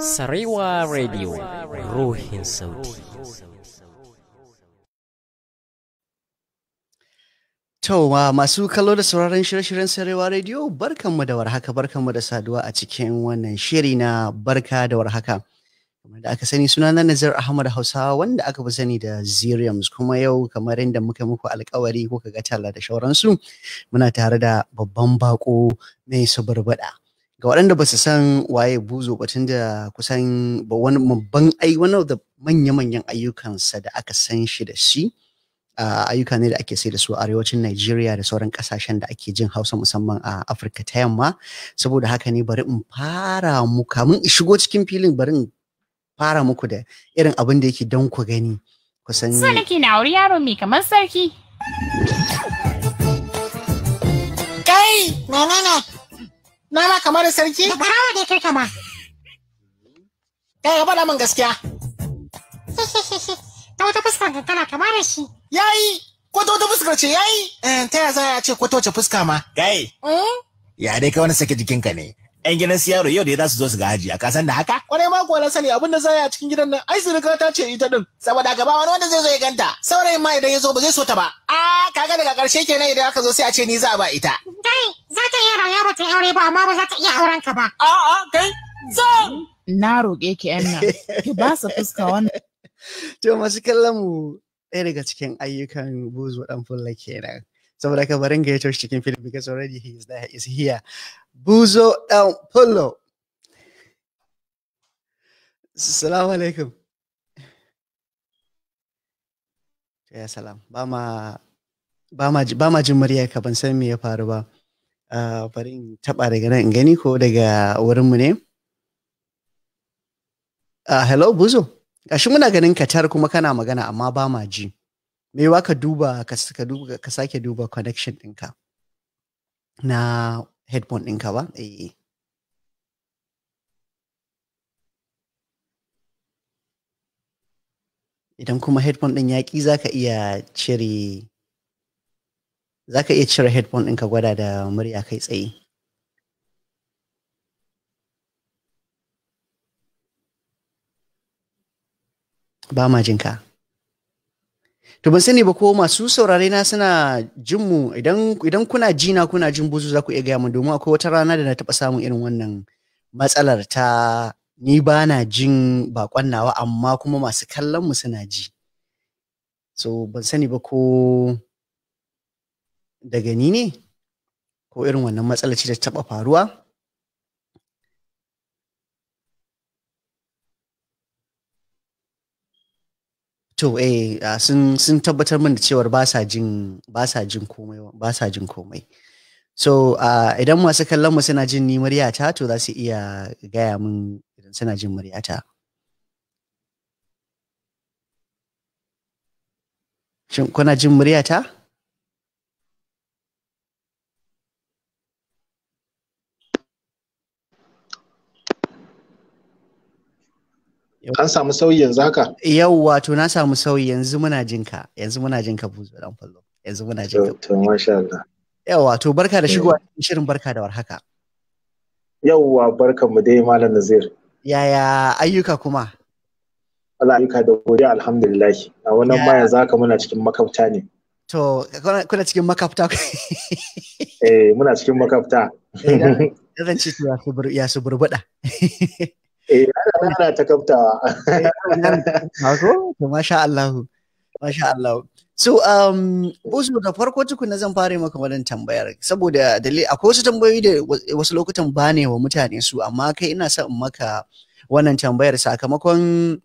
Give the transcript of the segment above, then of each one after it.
Sarewa Radio Ruhin Sauti. To masu kallo da sauraron shirye-shiryen Sarewa Radio barkanmu da warhaka, barkanmu da saduwa a cikin wannan shiri na barka da warhaka. Kamar da aka sani sunana Nazir Ahmad Hausawa wanda aka fi sani da Ziriams, kuma yau kamar yadda muka muku alkawari ko kaga talla da shauransu muna tare da babban bako mai suburbuda. Ga waɗanda ba su san waye buzo ba, tun da kusan wani babban one of the manya-manyan ayyukansa da aka san shi da shi, ayyuka ne da ake sai da su a arewacin Najeriya da sauran kasashen da ake jin Hausa musamman a Afirka ta yamma. Saboda haka ne bari in fara muku, kamun in shigo cikin filin bari in fara muku da irin abin da yake don ku gani. Kusan so nake na auri yaro mai kamar sarki. Kai, menene? Nama kamar sarki? Da barawa da kai kama. Kai, ya faɗa min gaskiya. Ta wata fuskar kana kama da shi. Yayi, ko ta wata fuskar ce yayi? Ta yaya za a ce ko ta wace fuska ma? Kai, ya dai ka wani sake jikinka ne. ‘Yan gidan su yaro yau da za su zo su ga haji, a kasan da haka? Kwarai ma kuwa na sani abin da za a cikin gidan nan, ai sirika ta ce ita din. Saboda gaba wani wanda zai zo ya ganta. Saurayin ma idan ya zo ba zai so ta ba. Kaga daga ƙarshe kenan idan aka zo sai a ce ni za a ba ita. Kai, za ta iya rayuwa ba ta aure ba, amma ba za ta iya auren ka ba. Kai, zo! Na roƙe ki ‘yan nan, ki ba su fuska wannan. to masu kallon mu ɗaya daga cikin ayyukan buzo ɗan fulla kenan. Saboda ka barin gayyato shi cikin film because already he is here. Buzo ɗan fullo. Assalamu alaikum. Ya salam. Ba ma jin murya ka, ban san me ya faru ba. Bari in taɓa daga nan in gani ko daga wurinmu ne. Hello Buzo. Gashi muna ganin Katar kuma kana magana amma ba ma ji. Me wa ka duba ka sake duba connection ɗinka na headphone ɗinka ba? Idan kuma headphone ɗin yaƙi za ka iya cire headphone ɗinka gwada da murya kai tsaye. Ba ma jinka. To ban sani ba ko masu saurare na suna jin mu, idan kuna jin buzu za ku iya gaya mu, domin akwai wata rana da na taɓa samun irin wannan matsalar ta ni ba na jin bakon nawa amma kuma masu kallon mu suna ji. So ban sani ba ko daga ni ne ko irin wannan matsalar ce da taɓa faruwa. To sun tabbatar min da cewar ba sa jin komai. So idan masu kallon mu suna jin ni muryata, to za su iya gaya min idan suna jin muryata. Shin kuna jin muryata? An samu sauyi yanzu haka? Yawwa, to na samu sauyi, yanzu muna jin ka buzo dan fallo. Yanzu muna jin ka. To masha Allah. Yawwa, to barka da shigowa shirin barka da warhaka. Yawwa, barkan mu dai Malam Nazir. Yaya ayyuka kuma? Allah ayyuka da godiya alhamdulillah. A wannan ma yanzu haka muna cikin makafta ne. To kuna cikin makafta? Muna cikin makafta. Zan ce ya suburbuda. Ana ta kaftawa. To masha Allah. So Buzo, da farko tukuna zan fara maka wannan tambayar saboda akwai wasu tambayoyi da wasu lokutan bane wa mutane su, amma kai ina son in maka wannan tambayar sakamakon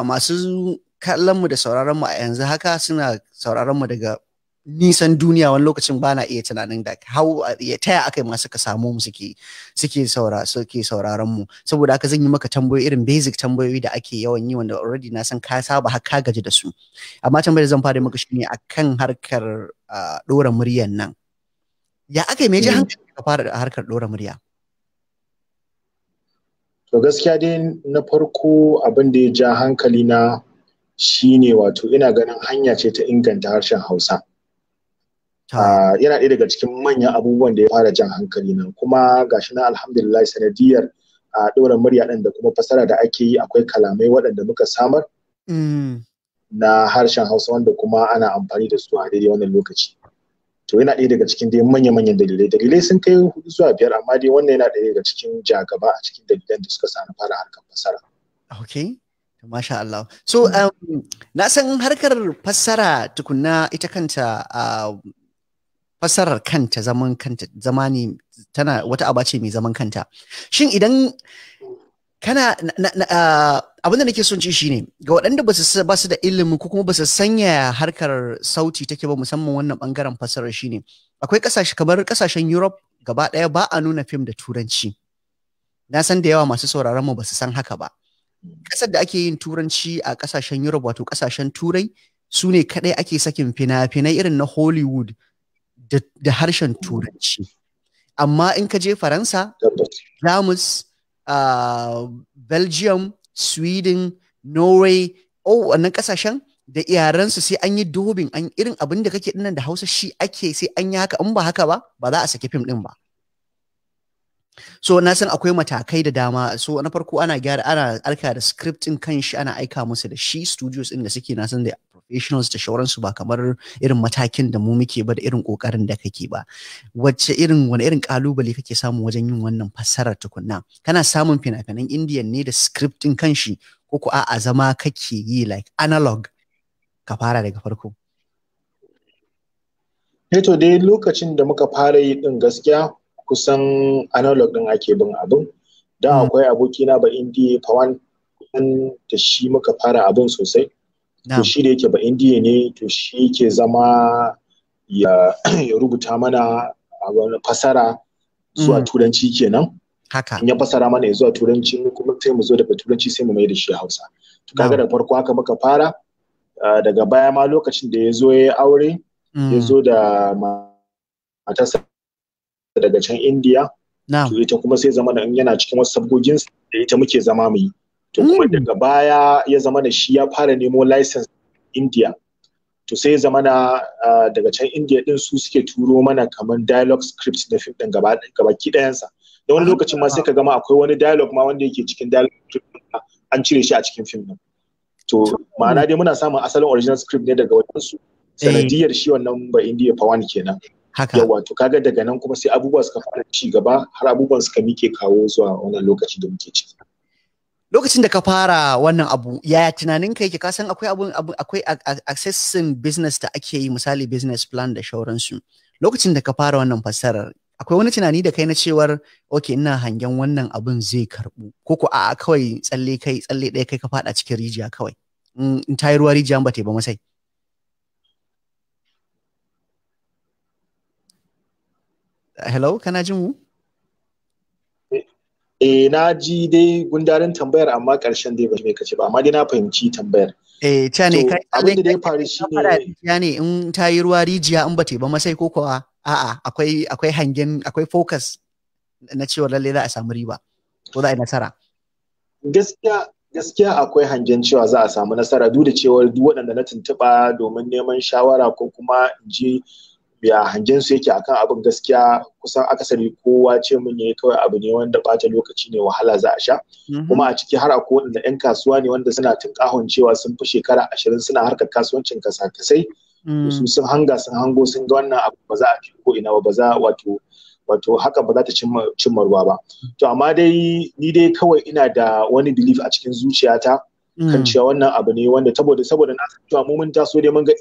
masu kallon mu da sauraron mu a yanzu haka suna sauraron mu daga nisan duniya. Wani lokacin bana iya tunanin da taya aka yi masu ka samu mu suke sauraron mu. Saboda haka zan yi maka tambayoyi irin basic tambayoyi da ake yawan yi, wanda already na san ka saba har ka gaji da su. Amma tambayar zan fara maka shine akan harkar ɗora muryan nan. Ya aka yi me ji hankali ka fara harkar ɗora murya? To gaskiya dai na farko abin da ya ja hankali na shine wato ina ganin hanya ce ta inganta harshen Hausa. yana ɗaya daga cikin manyan abubuwan da ya fara jan hankali nan, kuma gashi na alhamdulillah sanadiyar a ɗora murya ɗin da kuma fassara da ake yi akwai kalamai waɗanda muka samar na harshen Hausa wanda kuma ana amfani da su a daidai wannan lokaci. To yana ɗaya daga cikin dai manya-manyan dalilai. Dalilai sun kai 4 zuwa 5 amma dai wannan yana ɗaya daga cikin jagaba a cikin dalilan da suka sa na fara harkar fassara. Okay. Masha Allah. So na san harkar fassara tukunna ita kanta fassarar kanta zamani tana wata aba ce mai zaman kanta. Shin idan kana abin da nake son ci shine ga waɗanda ba su da ilimi ko kuma ba su sanya harkar sauti take ba musamman wannan bangaren fassarar shine akwai kasashe kamar kasashen Europe gaba ɗaya ba a nuna fim da turanci. Na san da yawa masu sauraron mu ba su san haka ba. Kasar da ake yin turanci a kasashen Europe wato kasashen Turai su ne kadai ake sakin fina-finai irin na Hollywood da harshen turanci. Amma in ka je Faransa, Jamus, Belgium, Sweden, Norway, wannan kasashen da iyaransu sai an yi dobin an irin abin da kake dinnan da Hausa shi ake sai an yi haka in ba haka ba ba za a saki fim din ba. So na san akwai matakai da dama. So na farko ana alka da script din kanshi ana aika musu da shi studios din da suke na san da professionals da shauransu ba kamar irin matakin da mu muke ba da irin kokarin da kake ba. Wani irin kalubale kake samu wajen yin wannan fassarar tukunna? Kana samun fina-finan Indian ne da script din kanshi ko ko a zama kake yi like analog ka fara daga farko? To dai lokacin da muka fara yi din gaskiya kusan analog din ake bin abin da akwai abokina ba indiya Pawan da shi muka fara abin sosai. To shi da yake ba indiya ne to shi yake zama ya rubuta mana fasara zuwa turanci kenan. Haka. In ya fasara mana zuwa turanci kuma sai mu zo daga turanci sai mu mai da shi Hausa. To kaga da farko haka muka fara daga baya ma lokacin da ya zo ya aure ya zo da matarsa daga can India. To ita kuma sai zama in yana cikin wasu sabgogin da ita muke zama mu yi. To kuma daga baya ya zama da shi ya fara nemo license India. To sai ya zama daga can India din su suke turo mana kamar dialogue scripts da film din gabaki ɗayansa. Da wani lokacin ma sai ka gama akwai wani dialogue ma wanda yake cikin dialogue script an cire shi a cikin film din. To ma'ana dai muna samun asalin original script ne daga wajen su. Sanadiyar shi wannan ba India Pawan kenan. Haka. Yawa to kaga daga nan kuma sai abubuwa suka fara ci gaba har abubuwan suka mike kawo zuwa wannan lokaci da muke ciki. Lokacin da ka fara wannan abu yaya tunanin ka yake ka san akwai accessing business da ake yi misali business plan da shauransu. Lokacin da ka fara wannan fassarar akwai wani tunani da kai na cewar okay ina hangen wannan abun zai karbu ko ko a'a kawai tsalle ɗaya kai ka fada cikin rijiya kawai in ta yi ruwa rijiya ba ta yi ba masai. Hello, kana jin mu? Na ji dai gundarin tambayar amma ƙarshen dai ba me kace ba amma dai na fahimci tambayar. Ta ne kai abin da ya faru shine ne in ta yi ruwa rijiya in ba ta ba masai ko kuwa a'a akwai hangen akwai focus na cewa lalle za a samu riba ko za a yi nasara. Gaskiya akwai hangen cewa za a samu nasara duk da cewa duk waɗanda na tuntuɓa domin neman shawara ko kuma in ji ya hangen su yake akan abin gaskiya kusan akasari kowa ce mun yayi kawai abu ne wanda bata lokaci ne wahala za a sha kuma a ciki har akwai wanda yan kasuwa ne wanda suna tunkahon cewa sun fi shekara 20 suna harkar kasuwancin kasa-kasai su sun hango sun ga wannan abu ba za a ko ina ba za wato haka ba za ta cimma ruwa ba to amma dai ni dai kawai ina da wani belief a cikin zuciyata kan cewa wannan abu ne wanda saboda na san cewa mu mun taso dai mun ga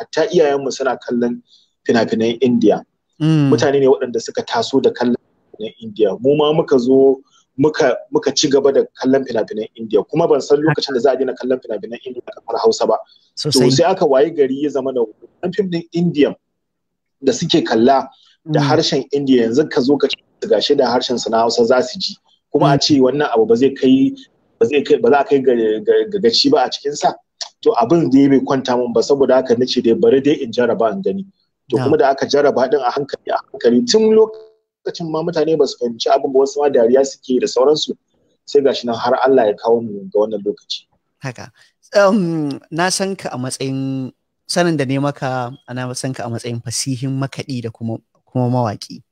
hatta iyayenmu suna kallon fina-finan India. Mutane ne waɗanda suka taso da kallon fina-finan India. Mu ma muka zo muka ci gaba da kallon fina-finan India. Kuma ban san lokacin da za a daina kallon fina-finan India kamar Hausa ba. To sai aka wayi gari ya zama da wannan fim din India da suke kalla da harshen India yanzu ka zo ka ci gashi da harshen su na Hausa za su ji. Kuma a ce wannan abu ba za a kai ga gaci ba a cikin sa. To abin da bai kwanta min ba saboda haka nace dai bari dai in jaraba in gani. To kuma da aka jarraba din a hankali tun lokacin ma mutane ba su fahimci abin ba wasu ma dariya suke da sauransu sai gashi nan har Allah ya kawo mu ga wannan lokaci. Haka. Na san ka a matsayin sanin da ne maka ana san ka a matsayin fasihin makaɗi da kuma mawaƙi.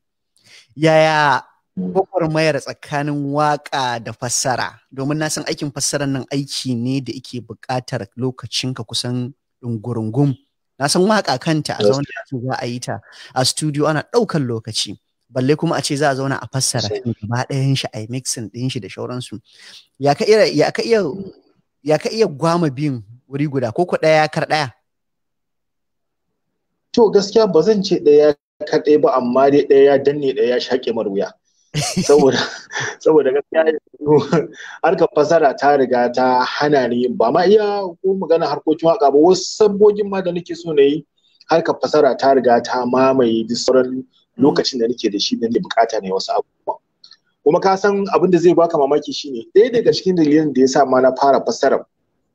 Yaya gwagwarmayar tsakanin waka da fassara, domin na san aikin fassarar nan aiki ne da yake buƙatar lokacinka kusan ɗungurungum. Na san waka kanta a zauna za a yi ta a studio ana ɗaukar lokaci, balle kuma a ce za a zauna a fassara gaba ɗayan shi a yi mixing ɗin shi da shauransu. Ya ka iya gwama biyun wuri guda ko ku ɗaya kar ɗaya? To gaskiya ba zan ce ɗaya kaɗai ba, amma dai ɗaya ya danne ɗaya ya shaƙe mar wuya. Saboda gaskiya harkar fasara ta riga ta hana ni ba ma iya ko magana harkokin waka ba, wasu sabbogin ma da nake so na yi harkar fasara ta riga ta mamaye duk sauran lokacin da nake da shi da ne bukata ne wasu abubuwa. Kuma ka san abin da zai baka mamaki shine ɗaya daga cikin dalilin da ya sa ma na fara fasara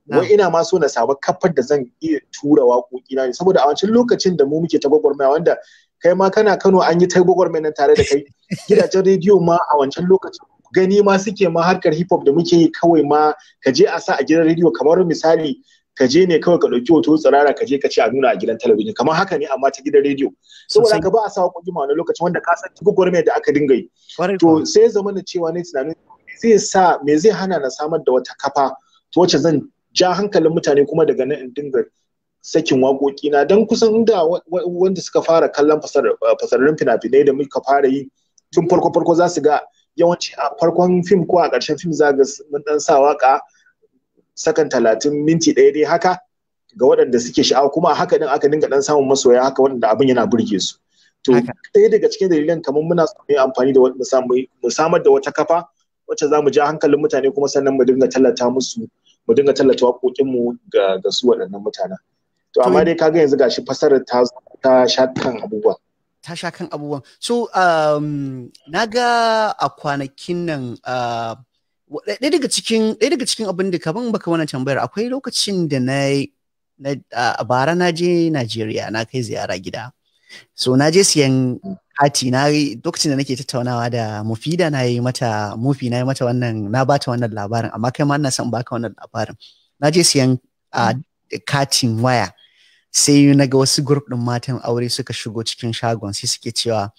wai ina ma so na samu kafar da zan iya tura waƙoƙi na ne, saboda a wancan lokacin da mu muke ta gwagwarmaya, wanda kai ma kana Kano an yi ta gwagwarmaya nan tare da kai, gidajen rediyo ma a wancan lokacin gani ma suke ma harkar hip hop da muke yi kawai ma ka je a sa a gidan rediyo, kamar misali ka je ne kawai ka ɗauki hoto tsirara ka je ka ce a nuna a gidan talabijin, kamar haka ne amma ta gidan rediyo, saboda ka ba a sa waƙoƙi ma wani lokacin wanda ka san gwagwarmaya da aka dinga yi. To sai zama da cewa ne tunanin me zai hana na samar da wata kafa wacce zan ja hankalin mutane kuma daga nan in dinga sakin waƙoƙi na, don kusan inda wanda suka fara kallon fasararrun fina-finai da muka fara yi tun farko za su ga yawanci a farkon fim ko a ƙarshen fim za ga mun dan sa waka sakan 30 minti ɗaya dai haka ga waɗanda suke sha'awa, kuma a haka din aka dinga dan samun masoya haka waɗanda abin yana burge su. To ɗaya daga cikin dalilan kamar muna so mu yi amfani da mu samar da wata kafa wacce za mu ja hankalin mutane kuma sannan mu dinga tallata waƙoƙinmu ga su waɗannan mutanen. To amma dai kaga yanzu gashi fasarar ta sha kan abubuwa. Ta sha kan abubuwan. So na ga a kwanakin nan ɗaya daga cikin abin da kaman baka wannan tambayar, akwai lokacin da a bara na je Najeriya na kai ziyara gida. So na je siyan kati lokacin da nake tattaunawa da Mufida na yi mata wannan, na bata wannan labarin, amma kai ma ina son baka wannan labarin. Na je siyan katin waya, sai na ga wasu group ɗin matan aure suka shigo cikin shagon, sai suke cewa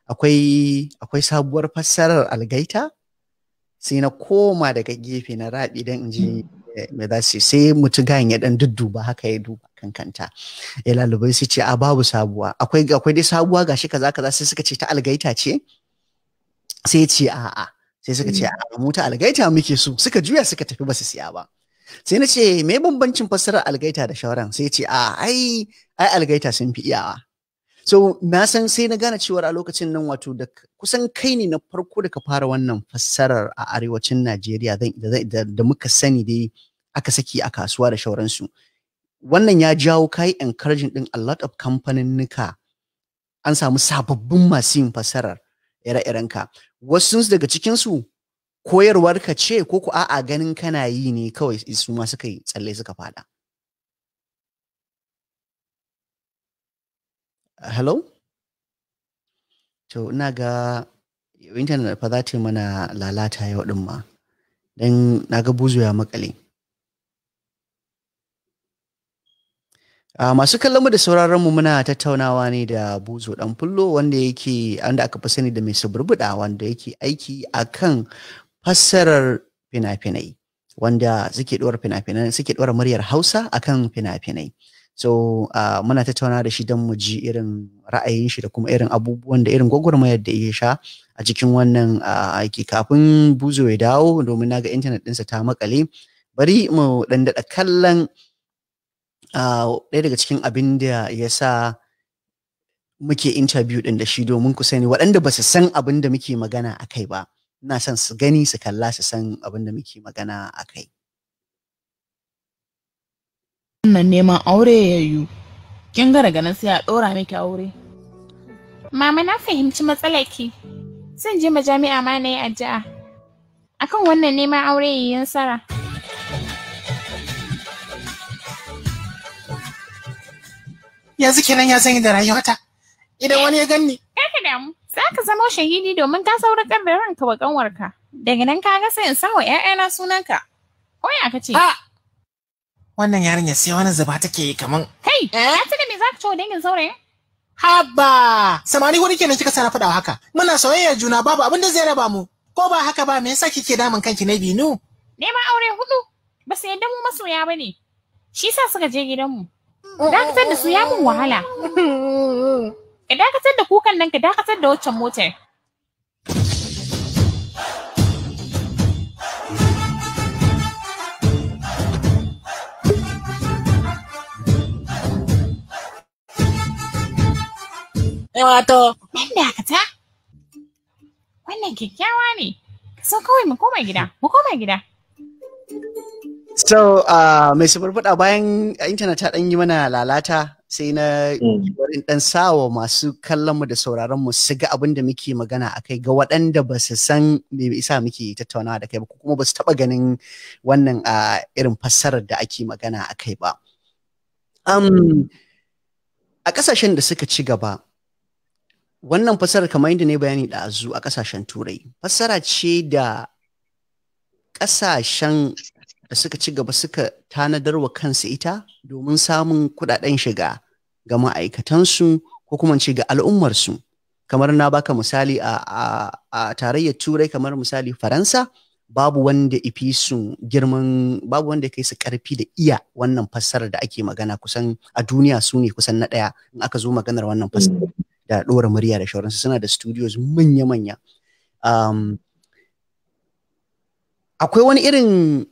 akwai sabuwar fassarar algaita. Sai na koma daga gefe na rabi dan in ji me za su, sai mutu gayan ya dan dudduba haka, ya duba kankanta ya lalubai, sai ce a babu sabuwa, akwai dai sabuwa gashi kaza sai suka ce ta algaita ce, sai ce a'a, sai suka ce a mu ta algaita muke so, suka juya suka tafi ba su siya ba. Sai na ce me bambancin fassarar algaita da shauran, sai ce ai algaita sun fi iyawa. So na san, sai na gane cewar a lokacin nan wato da kusan kai ne na farko da ka fara wannan fassarar a arewacin Najeriya da muka sani dai aka saki a kasuwa da shauransu. Wannan ya jawo kai encouraging din a lot of kamfaninnika, an samu sababbin masu yin fassarar ire-irenka. Wasu daga cikinsu koyarwar ka ce ko ku a'a ganin kana yi ne kawai su ma suka yi tsalle suka fada? Hello? To ina ga internet fa za ta mana lalata yau din ma, dan na ga buzo ya makale. Masu kallon mu da sauraron mu muna tattaunawa ne da buzo dan fillo, wanda aka fi sani da mai suburbuda, wanda yake aiki akan fassarar fina-finai, wanda suke ɗora muryar Hausa akan fina-finai. So muna tattauna da shi don mu ji irin ra'ayin shi da kuma irin abubuwan da irin gwagwarmayar da ya sha a cikin wannan aiki. Kafin buzo ya dawo, domin naga intanet ɗinsa ta makale, bari mu ɗan daɗa kallon ɗaya daga cikin abin da ya sa muke interview ɗin da shi, domin ku sani waɗanda ba su san abin da muke magana a kai ba, ina son su gani su kalla su san abin da muke magana a kai. Wannan neman aure ya yiwu, kin ga daga nan sai a ɗora miki aure. Mama, na fahimci matsalarki. Zan je majami'a ma na yi addu'a akan wannan neman aure ya yi nasara. Yanzu kenan ya sanya da rayuwata. Idan wani ya ganni. Kaka damu, za ka zama shahidi domin ka saurakar da ranka wa ƙanwarka. Daga nan ka ga sai in sa wa ‘ya'yana sunanka. Ko ya ka ce? Wannan yarinya sai wani zuba take yi kaman. Kai, ya tuna me za ka ci wa dangin saurayin? Haba, samari wani kenan kika sana faɗawa haka. Muna soyayya juna babu abin da zai raba mu. Ko ba haka ba me yasa kike damun kanki na Binu? Neman aure hudu ba su yadda mu masoya ba ne. Shi sa suka je gidanmu. Dakatar da su ya mun wahala. Ka dakatar da kukan nan ka dakatar da waccan motar. Wato, Ɗan dakata. Wannan kyakkyawa ne. So kawai mu koma gida. Mu koma gida. So, mai suburbuda bayan intanet ta ɗan yi mana lalata sai na wurin ɗan sawa masu kallon mu da sauraron mu su ga abin da muke magana a kai ga waɗanda ba su san me isa muke tattaunawa da kai ba kuma ba su taɓa ganin wannan irin fassarar da ake magana a kai ba. A ƙasashen da suka ci gaba, wannan fassarar kamar yadda ne bayani ɗazu a ƙasashen turai, fassara ce da ƙasashen da suka ci gaba suka tanadar wa kansu ita domin samun kuɗaɗen shiga ga ma'aikatansu ko kuma ce ga al'ummarsu. Kamar na baka misali a tarayyar turai kamar misali Faransa, babu wanda ifi su girman, babu wanda kai su ƙarfi da iya wannan fassarar da ake magana, kusan a duniya su ne kusan na ɗaya in aka zo maganar wannan fassarar da ɗora murya da shauransu. Suna da studios manya-manya. Akwai wani irin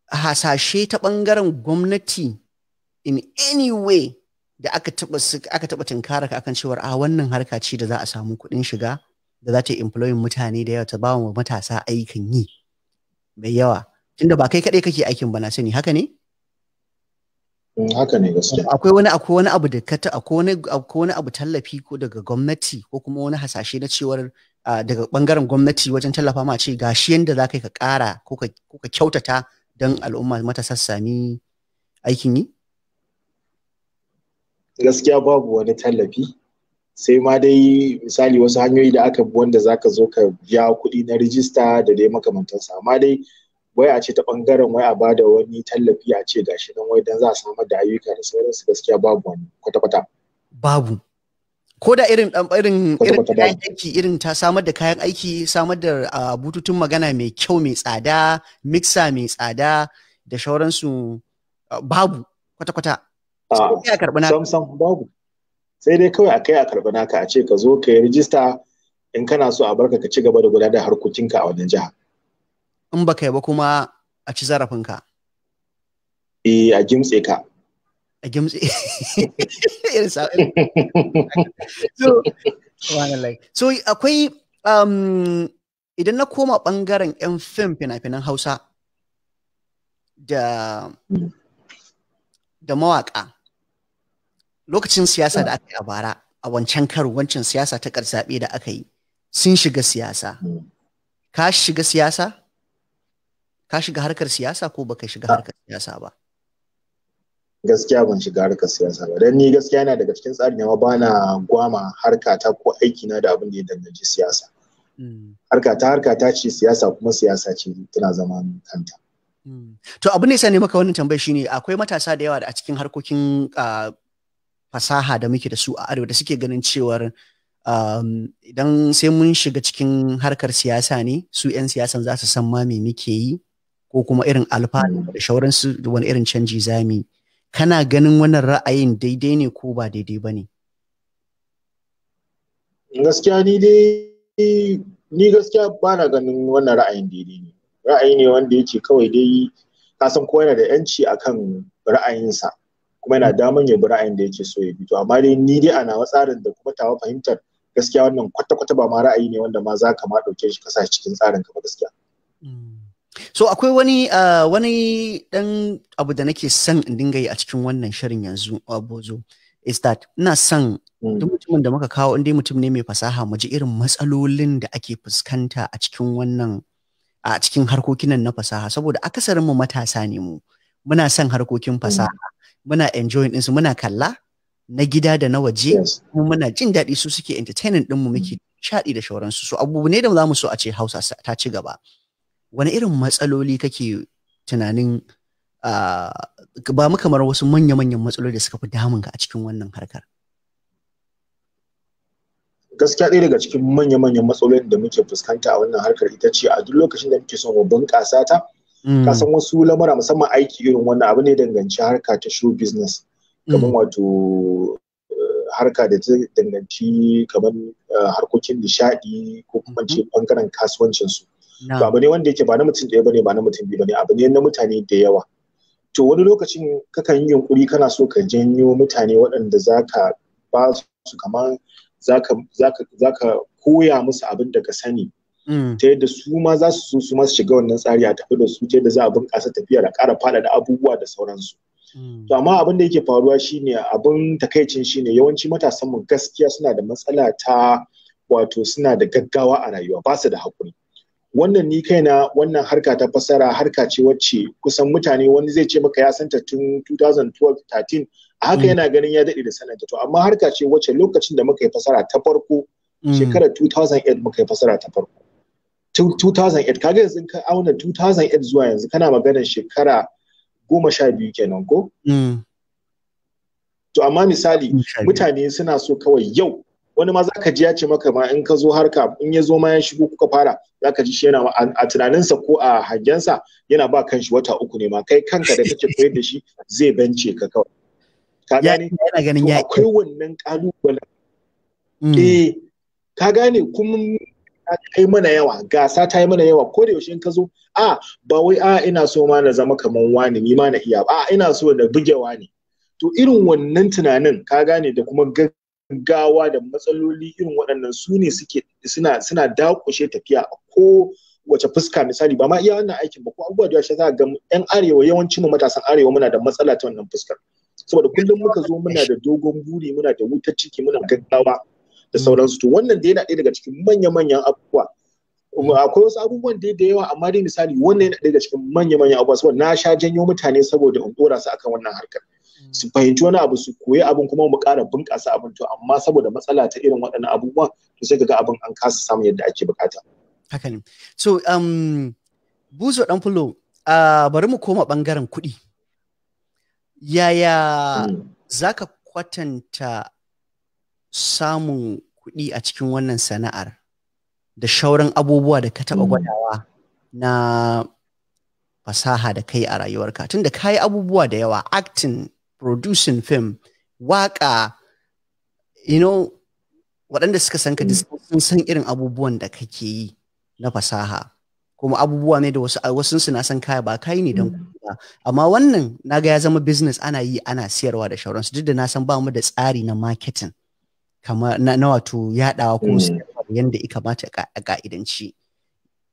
hasashe ta ɓangaren gwamnati in any way da aka taɓa tunkara ka akan cewar wannan harka ce da za a samu kuɗin shiga da za ta yi employing mutane da yawa, ta ba wa matasa aikin yi mai yawa, tunda ba kai kaɗai kake aikin ba na sani, haka ne? Haka ne gaskiya. Akwai wani abu da akwai wani abu tallafi ko daga gwamnati ko kuma wani hasashe na cewar daga bangaren gwamnati wajen tallafa ma ce gashi yanda za ka ƙara ko ka kyautata don al'umma matasa sami aikin yi? Gaskiya babu wani tallafi, sai ma dai misali wasu hanyoyi da aka bi wanda zaka zo ka biya kuɗi na rijista da dai makamantansa, amma dai wai a ce ta bangaren wai a bada wani tallafi a ce gashi nan wai dan za a samar da ayyuka da sauransu, gaskiya babu wani kwata-kwata. Babu. Ko da irin kayan aiki, irin ta samar da kayan aiki, samar da bututun magana mai kyau mai tsada, mixer mai tsada da shauransu, babu kwata-kwata. Sai a karɓi naka. Sam babu. Sai dai kawai a kai a karɓi naka, a ce ka zo ka yi rijista in kana so a barka ka ci gaba da gudanar da harkokinka a wannan jiha. In baka yi ba kuma a ci zarafinka. A gimtse ka. A gimtse. So akwai idan na koma ɓangaren 'yan fina-finan Hausa da mawaƙa, lokacin siyasa da aka yi a bara, a wancan siyasa ta zaɓe da aka yi, sun shiga siyasa. Ka shiga siyasa? Ka shiga harkar siyasa ko baka shiga harkar siyasa ba? Gaskiya ban shiga harkar siyasa ba, don ni gaskiya yana daga cikin tsarin yawa ba na gwama harkata ko aikina da abin da ya danganci siyasa. Harkata ce siyasa, kuma siyasa ce tana zama kanta. To abin da ya sani maka wannan tambayar shine akwai matasa da yawa da a cikin harkokin fasaha da muke da su a arewa da suke ganin cewar idan sai mun shiga cikin harkar siyasa ne su 'yan siyasan za su san ma me muke yi ko kuma irin alfanu da shauransu da wani irin canji zami. Kana ganin wannan ra'ayin daidai ne ko ba daidai ba ne? Gaskiya ni gaskiya ba na ganin wannan ra'ayin daidai ne. Ra'ayi ne wanda yake kawai dai ka san kowa yana da yanci akan ra'ayinsa, kuma yana daman ya bi ra'ayin da yake so ya bi. To amma dai ni dai ana tsarin da kuma tawa fahimtar, gaskiya wannan kwata-kwata ba ma ra'ayi ne wanda ma za ka ma ɗauke shi ka sa cikin tsarin ka ba gaskiya. So akwai wani dan abu da nake son in dinga yi a cikin wannan shirin yanzu, Bozo, is that ina son duk mutumin da muka kawo, inda mutum ne mai fasaha, mu ji irin matsalolin da ake fuskanta a cikin harkokin nan na fasaha, saboda akasarin mu matasa ne mu, muna son harkokin fasaha, muna enjoying ɗinsu, muna kalla na gida da na waje, kuma muna jin daɗi, su suke entertaining ɗinmu, muke shaɗi da shauransu. So abubu ne da za mu so a ce Hausa ta ci gaba. Wani irin matsaloli kake tunanin ba mu kamar wasu manya-manyan matsaloli da suka fi damun ka a cikin wannan harkar? gaskiya ɗaya daga cikin manya-manyan matsalolin da muke fuskanta a wannan harkar ita ce a duk lokacin da muke son mu bunƙasa ta, ka san wasu lamura musamman aiki irin wannan abu ne danganci harka ta show business, kamar wato harka da ta danganci kamar harkokin nishaɗi ko kuma ce bangaren kasuwancin su. To abu ne wanda yake ba na mutum ɗaya bane, ba na mutum biyu bane, abu ne na mutane da yawa. To wani lokacin kakan yi yunkuri kana so ka janyo mutane waɗanda zaka ba su kamar zaka koya musu abin da ka sani, ta yadda su ma za su su shiga wannan tsari a tafi da su, ta yadda za a bunƙasa tafiya da ƙara faɗaɗa abubuwa da sauransu. To amma abin da yake faruwa shine, abin takaicin shine yawanci matasan mu gaskiya suna da matsala ta wato suna da gaggawa a rayuwa, ba su da haƙuri. Wannan ni kaina wannan harka ta fassara harka ce wacce kusan mutane wani zai ce maka ya santa tun 2012-13, a haka yana ganin ya daɗe da sananta. To amma harka ce wacce lokacin da muka yi fassara ta farko shekarar 2008 muka yi fassara ta farko. 2008 kaga yanzu ka auna 2008 zuwa yanzu kana maganar shekara 12 kenan ko? To amma misali mutane suna so kawai yau, wani ma zaka ji ya ce maka ma in ka zo harka, in ya zo ma ya shigo kuka fara, zaka ji shi yana a tunaninsa ko a hangensa yana ba kanshi wata 3 ne ma, kai kanka da kake koyar da shi zai bance ka kawai. Ka gane? Yana ganin ya akwai wannan kalubalen. Ka gane, kuma ta yi mana yawa, gasa ta yi mana yawa, ko da yaushe in ka zo ba wai ina so ma na zama kaman wani ni ma na iya, ina so na buge wani. To irin wannan tunanin, ka gane, da kuma gaggawa da matsaloli irin waɗannan su ne suna dakushe tafiya a ko wace fuska. Misali ba ma iya wannan aikin ba, ko abubuwa da za ga yan arewa, yawancin mu matasan arewa muna da matsala ta wannan fuskar, saboda kullum muka zo muna da dogon buri, muna da wutar ciki, muna gaggawa da sauransu. To wannan da yana ɗaya daga cikin manya-manyan abubuwa. Akwai wasu abubuwan da yawa, amma dai misali wannan yana ɗaya daga cikin manya-manyan abubuwa, saboda na sha janyo mutane saboda in ɗora su akan wannan harkar, su fahimci wani abu, su koyi abin, kuma mu ƙara bunƙasa abin. To amma saboda matsala ta irin waɗannan abubuwa, to sai ga abin an kasa samun yadda ake bukata. Haka ne. So buzo ɗan fillo, bari mu koma ɓangaren kuɗi. Yaya zaka kwatanta samun kuɗi a cikin wannan sana'ar da shauran abubuwa da ka taɓa gwadawa na fasaha da kai a rayuwarka? Tunda ka yi abubuwa da yawa, acting, producing film, waka, waɗanda suka san ka sun san irin abubuwan da kake yi na fasaha, kuma abubuwa ne da wasu su na san kaya ba kai ne don kuɗi ba. Amma wannan naga ya zama business, ana yi ana siyarwa da shauransu, duk da na san ba mu da tsari na marketing kamar na wato yaɗawa ko siyarwa yanda ya kamata a ka'idanci.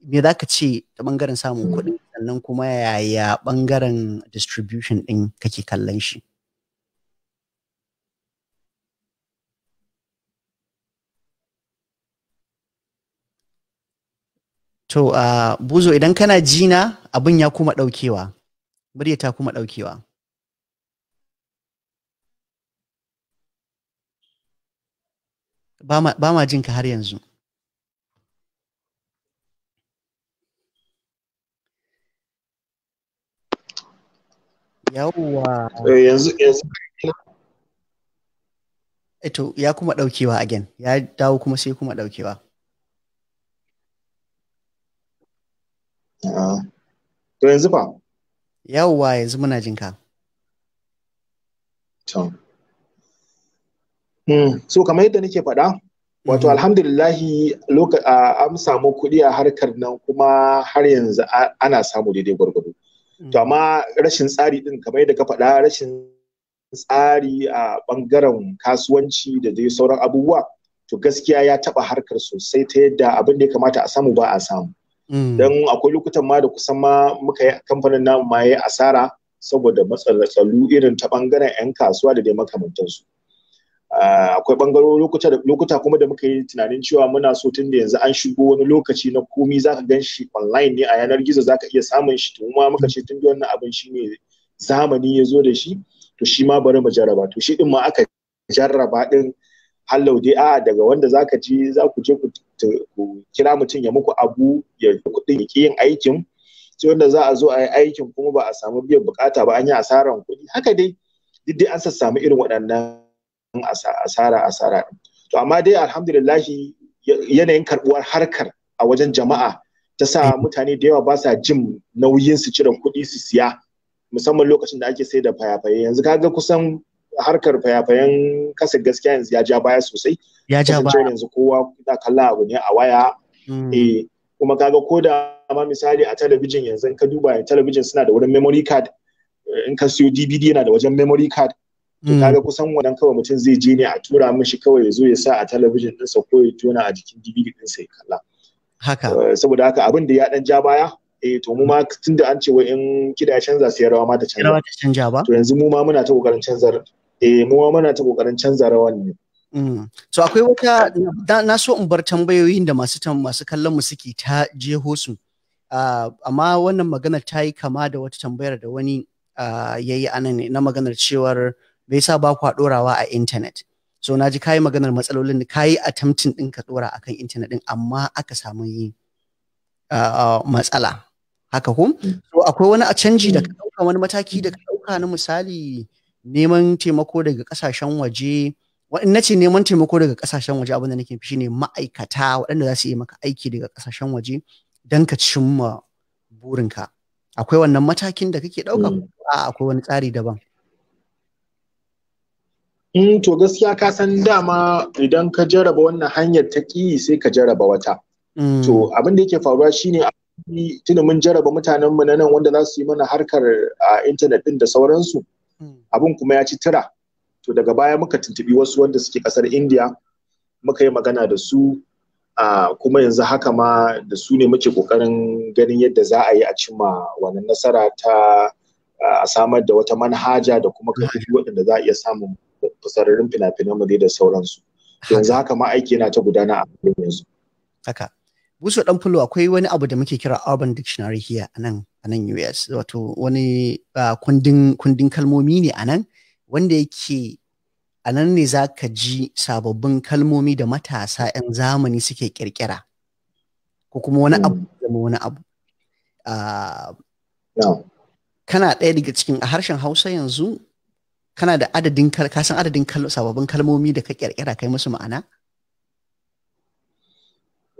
Me za ka ce ta ɓangaren samun kuɗi, sannan kuma yaya ɓangaren distribution ɗin kake kallon shi? To, buzo, idan kana jina, abin ya kuma ɗaukewa, murya ta kuma ɗaukewa. Ba ma jinka har yanzu. Yawwa. Yanzu to ya kuma ɗaukewa again, ya dawo kuma sai kuma ɗaukewa. To yanzu fa? Yawwa, yanzu muna jinka. So kamar yadda nake faɗa, wato alhamdulillahi an samu kuɗi a harkar nan, kuma har yanzu ana samu daidai gwargwado. To amma rashin tsari din, kamar yadda ka faɗa, rashin tsari a ɓangaren kasuwanci da dai sauran abubuwa, to gaskiya ya taɓa harkar sosai, ta yadda abin da ya kamata a samu ba a samu. Don akwai lokutan ma da kusan ma muka yi kamfanin namu ma ya asara saboda matsaloli irin ta ɓangaren 'yan kasuwa da dai makamantansu. Akwai ɓangarori lokuta kuma da muka yi tunanin cewa muna so, tun da yanzu an shigo wani lokaci na komi zaka gan shi online ne a yanar gizo, zaka iya samun shi. To ma muka ce tun da wannan abin shi ne zamani ya zo da shi, to shi ma bari mu jarraba. To shi din ma aka jarraba din, hallau dai daga wanda zaka ji za ku je ku kira mutum ya muku abu, ya kuɗin ya ki yin aikin, sai wanda za a zo a yi aikin kuma ba a samu biyan bukata ba, an yi asaran kuɗi. Haka dai duk dai an samu irin waɗannan asara. to amma dai alhamdulillahi yanayin karbuwar harkar a wajen jama'a ta sa mutane da yawa ba sa jin nauyin su cire kuɗi su siya, musamman lokacin da ake sai da fayafaye. Yanzu kaga kusan harkar fayafayen kasa gaskiya yanzu ya ja baya sosai. Ya ja baya. Yanzu kowa na kalla abu ne a waya. Kuma kaga ko da ma misali a talabijin yanzu in ka duba talabijin suna da wurin memory card, in ka siyo DVD yana da wajen memory card. To kaga kusan wannan kawai mutum zai je ne a tura mishi kawai ya zo ya sa a talabijin ɗinsa ko ya tona a jikin DVD ɗinsa ya kalla. Haka. Saboda haka abin da ya dan ja baya, to mu ma tunda an ce wai in kida ya canza sai rawa ma ta canza. Rawa ta canja ba? To yanzu mu ma muna ta kokarin canza mu ma muna ta kokarin canza rawan ne. So akwai wata na so in bar tambayoyin da masu kallon mu suke ta jeho su. Amma wannan magana ta yi kama da wata tambayar da wani yayi anan ne na maganar cewar bai sa ba ku ɗorawa a intanet. So na ji kayi maganar matsalolin da kayi attempting ɗin ka ɗora akan intanet ɗin amma aka samu yi matsala. Haka ko? So akwai wani a canji da ka ɗauka, wani mataki da ka ɗauka na misali neman taimako daga ƙasashen waje. Na ce neman taimako daga ƙasashen waje abin da nake fi shine ma'aikata waɗanda za su yi maka aiki daga ƙasashen waje don ka cimma burinka. Akwai wannan matakin da kake ɗauka ko akwai wani tsari daban? To gaskiya ka san dama idan ka jarraba wannan hanyar ta ƙi sai ka jarraba wata. To abin da yake faruwa shine tunda mun jarraba mutanenmu na nan wanda za su yi mana harkar a intanet ɗin da sauransu. Abin kuma ya ci tura. To daga baya muka tuntubi wasu wanda suke ƙasar India, muka yi magana da su, kuma yanzu haka ma da su ne muke ƙoƙarin ganin yadda za a yi a cimma wannan nasara ta a samar da wata manhaja da kuma kafofi waɗanda za a iya samun fasararrun fina-finan mu da sauransu. Yanzu haka ma aiki yana ta gudana a yanzu. Haka. Buso dan fulo, akwai wani abu da muke kira Urban Dictionary here a nan US, wato wani kundin kalmomi ne a nan wanda yake a nan ne za ka ji sababbin kalmomi da matasa 'yan zamani suke kirkira ko kuma wani abu zama wani abu. Kana ɗaya daga cikin a harshen Hausa yanzu kana da adadin ka san adadin sababbin kalmomi da ka kirkira kai musu ma'ana?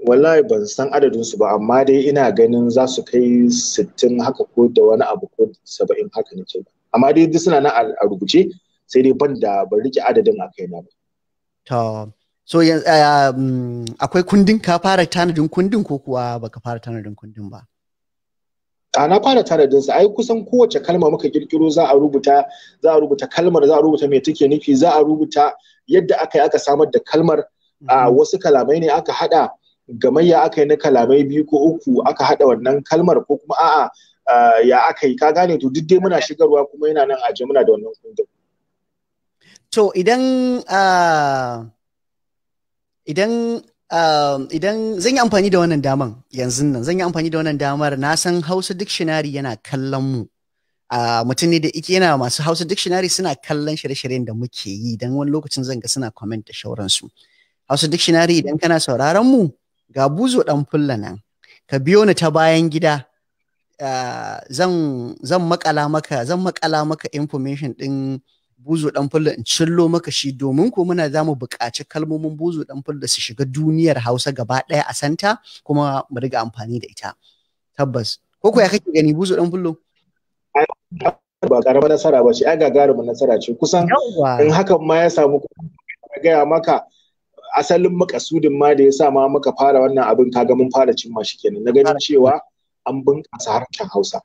Wallahi ban san adadin su ba, amma dai ina ganin za su kai 60 haka ko da wani abu ko 70 haka ne ce. Amma dai duk suna nan a rubuce, sai dai ban rike adadin a kaina ba. To so akwai kundin, ka fara tanadin kundin ko kuwa baka fara tanadin kundin ba? Na fara tanadin sa. Ai kusan kowace kalma muka kirkiro za a rubuta kalmar, za a rubuta me take nufi, za a rubuta yadda aka samar da kalmar. Wasu kalamai ne aka hada, gamayya aka yi na kalamai 2 ko 3 aka hada wannan kalmar, ko kuma ya aka yi, ka gane. To duk dai muna shigarwa kuma yana nan aje muna da wannan kundin. To idan zan yi amfani da wannan daman yanzu nan, zan yi amfani da wannan damar, na san Hausa Dictionary yana kallon mu. Mutum ne da yana masu Hausa Dictionary suna kallon shirye-shiryen da muke yi, don wani lokacin zan ga suna comment da shauransu. Hausa Dictionary idan kana sauraron mu, ga buzo dan fulla nan, ka biyo ni ta bayan gida. Zan makala maka information din buzo dan fulla in cillo maka shi, domin ko muna zamu buƙaci kalmomin buzo dan fulla su shiga duniyar Hausa gaba ɗaya a santa, kuma mu riga amfani da ita. Tabbas. Ko ya kake gani buzo dan fullo? Ba karamar nasara ba ce, ai gagarumin nasara ce. Kusan in hakan ma ya samu, gaya maka asalin makasudin ma da ya sa ma muka fara wannan abin, kaga mun fara cimma shi kenan, na ganin cewa an bunƙasa harshen Hausa.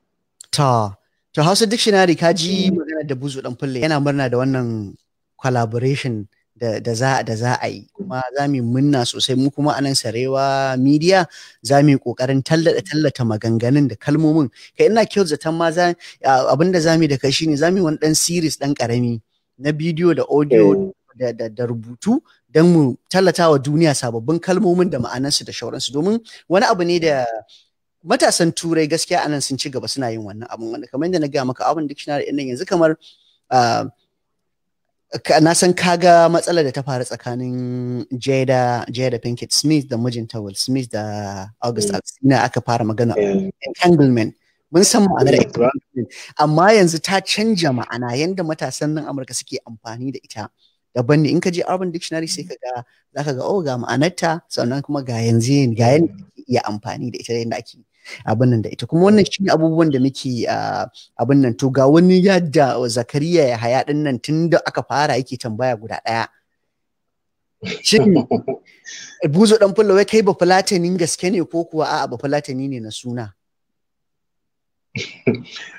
To Hausa Dictionary, ka ji magana da buzo dan fulle, yana murna da wannan collaboration da za a yi, kuma za mu munna sosai. Mu kuma anan Sarewa Media za mu yi kokarin tallata maganganun da kalmomin. Kai ina kyau zaton ma abinda za mu yi da kai shine za mu yi wani dan series dan karami na bidiyo da audio da rubutu, don mu tallata wa duniya sababbin kalmomin da ma'anarsu da shauransu, domin wani abu ne da matasan turai gaskiya anan sun ci gaba suna yin wannan abun, wanda kamar yadda na gaya maka Urban Dictionary ɗin yanzu kamar na san kaga matsalar da ta faru tsakanin Jada Pinkett Smith da mijinta Will Smith da August Alsina, aka fara magana entanglement. Mun san ma'anar entanglement, amma yanzu ta canja ma'ana, yanda matasan nan Amurka suke amfani da ita daban ne. In ka je Urban Dictionary sai ka ga zaka ga oh ga ma'anarta sannan kuma ga yanzu ga yanda ake iya amfani da ita yanda ake abin nan da ita kuma wannan shine abubuwan da muke abin nan to ga wani yadda Zakariya ya haya din nan tun da aka fara yake tambaya guda ɗaya shin buzo dan fullo wai kai ba fulatanin gaske ne ko kuwa a'a ba fulatani ne na suna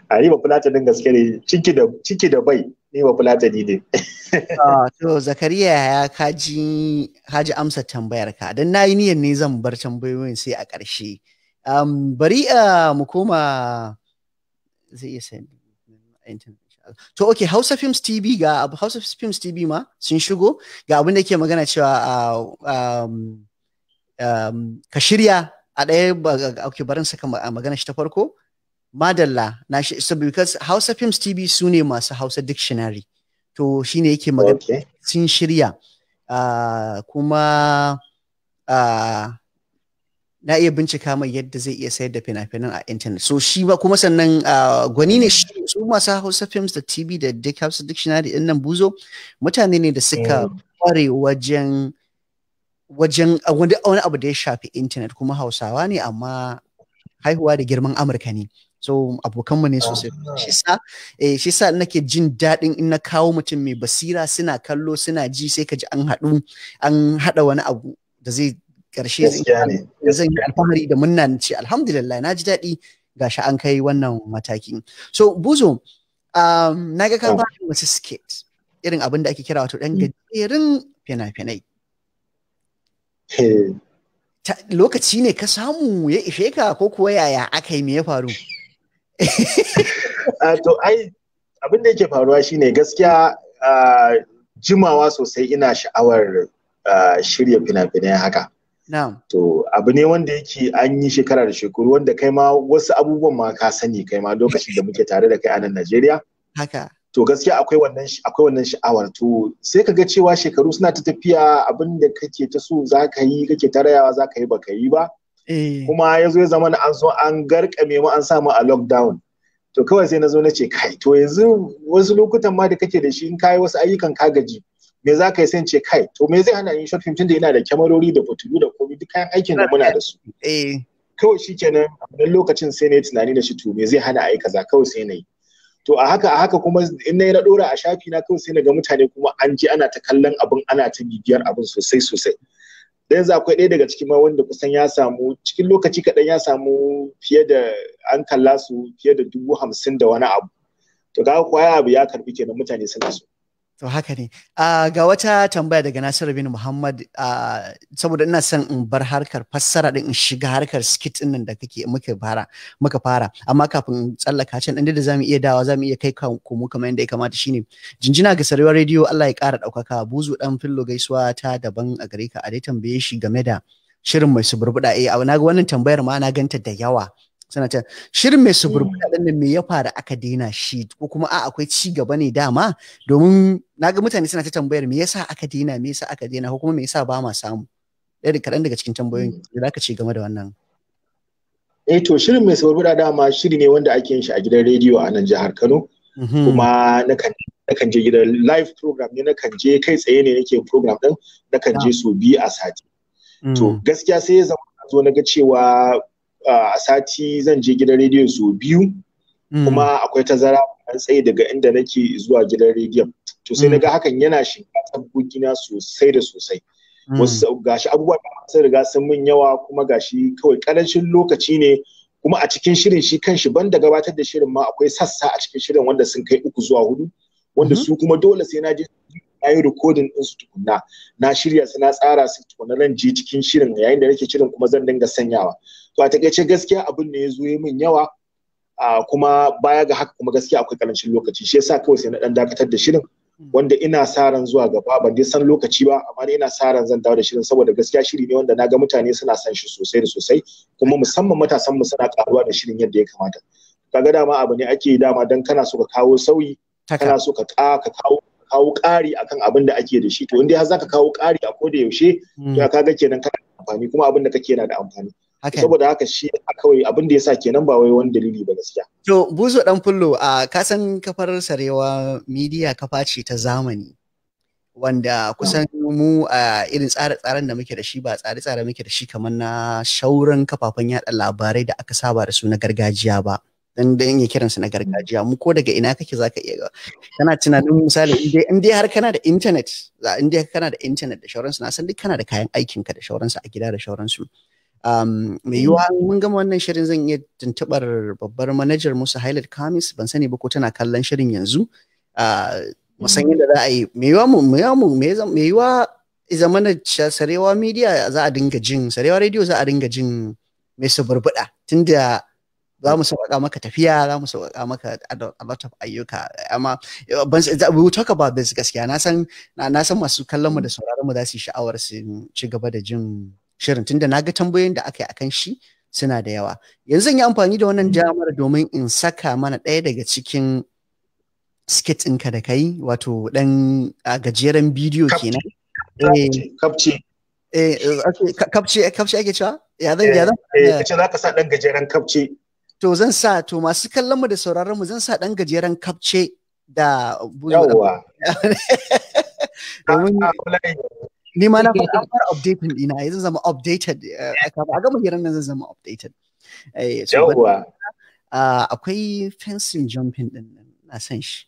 a yi ba fulatanin gaske ne ciki da bai ni ba fulatani ne to Zakariya ya kaji amsa tambayar ka dan nayi niyyar ne zan bar tambayoyin sai a ƙarshe bari mu koma zai iya sani to okay Hausa Films TV ga Hausa Films TV ma sun shigo ga abin da ke magana cewa ka shirya a ɗaya okay barin saka magana shi ta farko madalla na shi so because Hausa Films TV su ne masu Hausa Dictionary to shine yake magana sun shirya kuma na iya bincika mai yadda zai iya sayar da fina-finan a intanet so shi ba kuma sannan gwani ne su masu Hausa Films da TV da Hausa Dictionary din nan buzo mutane ne da suka kware wajen wani abu da ya shafi intanet kuma Hausawa ne amma haihuwa da girman Amurka ne so abokanmu ne sosai shi sa nake jin daɗin in na kawo mutum mai basira suna kallo suna ji sai ka ji an haɗa wani abu da zai ƙarshe zan yi alfahari da munna ce alhamdulillah na ji daɗi gashi an kai wannan mataki so buzo na ga ka fara wasu skit irin abin da ake kira wato ɗan gajerun fina-finai lokaci ne ka samu ya ishe ka ko kuwa yaya aka yi me ya faru to ai abin da yake faruwa shine gaskiya jimawa sosai ina sha'awar shirya fina-finai haka to abu ne wanda yake an yi shekara da shekaru wanda kai ma wasu abubuwan ma ka sani kai ma lokacin da muke tare da kai a nan Najeriya haka to gaskiya akwai wannan sha'awar to sai ka ga cewa shekaru suna ta tafiya abin da kake ta so za ka yi kake ta rayawa za ka yi baka yi ba kuma ya zo ya zama an zo an garkame mu an samu a lockdown to kawai sai na zo na ce kai to yanzu wasu lokutan ma da kake da shi in kayi wasu ayyukan ka gaji me za ka yi sai ce kai to me zai hana yin short film tunda yana da kyamarori da fotulu da komai duk kayan aikin da muna da su kawai shikenan a wannan lokacin sai na yi tunani da shi to me zai hana a yi kaza kawai sai na yi to a haka kuma in na dora a shafi na kawai sai na ga mutane kuma an ji ana ta kallon abin ana ta bibiyar abin sosai da yanzu akwai ɗaya daga cikin ma wanda kusan ya samu cikin lokaci kaɗan ya samu fiye da an kalla su fiye da 50,000 da wani abu to ga kuwa abu ya karbi kenan mutane suna so to haka ne ga wata tambaya daga Nasiru bin Muhammad saboda ina son in bar harkar fassara din in shiga harkar skit din nan da muka fara amma kafin in tsallaka can inda da zamu iya dawa zamu iya kai mu kamar yadda ya kamata shine jinjina ga Sarewa Radio Allah ya ƙara ɗaukaka buzu dan fillo gaisuwa ta daban a gare ka a dai tambaye shi game da shirin mai suburbuda na ga wannan tambayar ma na ganta da yawa sanata shirin mai suburbuda din nan me ya fara aka daina shi ko kuma akwai ci gaba ne dama domin naga mutane suna ta tambayar me yasa aka daina ko kuma me yasa ba ma samu kaɗan daga cikin tambayoyin da zaka ce game da wannan to shirin mai suburbuda dama shiri ne wanda ake yin shi a gidan rediyo a nan jihar Kano kuma nakan je gidan live program ne nakan je kai tsaye ne nake program din nakan je so biyu a sati to gaskiya sai ya zama zo naga cewa a sati zan je gidan rediyo su biyu kuma akwai tazara an tsaye daga inda nake zuwa gidan rediyon to sai naga hakan yana shiga sabogina sosai da sosai wasu gashi abubuwa sun riga sun min yawa kuma gashi kawai karancin lokaci ne kuma a cikin shirin shi kanshi banda gabatar da shirin ma akwai sassa a cikin shirin wanda sun kai 3 zuwa 4 wanda su kuma dole sai na je na yi recording din su tukunna na shirya su na tsara su tukunna ran je cikin shirin yayin da nake shirin kuma zan dinga sanyawa to a takaice gaskiya abin ne ya zo yi min yawa kuma baya ga haka kuma gaskiya akwai karancin lokaci shi yasa kawai sai na dan dakatar da shirin wanda ina sa ran zuwa gaba ban dai san lokaci ba amma dai ina sa ran zan dawo da shirin saboda gaskiya shiri ne wanda naga mutane suna son shi sosai da sosai kuma musamman matasan mu suna karuwa da shirin yadda ya kamata kaga dama abu ne ake dama dan kana so ka kawo sauyi kana so ka kawo ƙari akan abin da ake da shi to inda har zaka kawo ƙari a koda yaushe to kaga kenan kana da amfani kuma abin da kake yana da amfani saboda haka shi kawai abin da yasa kenan ba wai wani dalili ba gaskiya to buzo dan fullo ka san kafar Sarewa media kafa ce ta zamani wanda kusan mu a irin tsare-tsaren da muke da shi ba tsare-tsare muke da shi kamar na shauran kafafen yada labarai da aka saba da su na gargajiya ba. Dan ya kiransu na gargajiya mu ko daga ina kake zaka iya kana tunanin misali in dai har kana da internet da shauransu na san duk kana da kayan aikin ka da shauransu a gida da shauransu. Mai yiwuwa mun gama wannan shirin zan iya tuntubar babbar manajar musu Highlight Kamis ban sani ba ko tana kallon shirin yanzu. Musan yadda za a yi mai yiwuwa zamana sarewa media za a dinga jin sarewa radio za a dinga jin mai suburbuda tunda za mu sauƙaƙa maka tafiya za mu sauƙaƙa maka a lot of ayyuka amma we will talk about this gaskiya na san masu kallon mu da sauraron mu za su yi sha'awar su ci gaba da jin shirin tunda na ga tambayoyin da aka yi akan shi suna da yawa yanzu zan yi amfani da wannan damar domin in saka mana ɗaya daga cikin skit ɗinka da kai wato ɗan gajeren bidiyo kenan kapce ake cewa ya zan kace za ka sa ɗan gajeren kapce to zan sa to masu kallon mu da sauraron mu zan sa ɗan gajeren kapce da yawa ni ma na fara updating dina zan zama updated a gama hirar nan zan zama updated yawa akwai fencing jumping din nan na san shi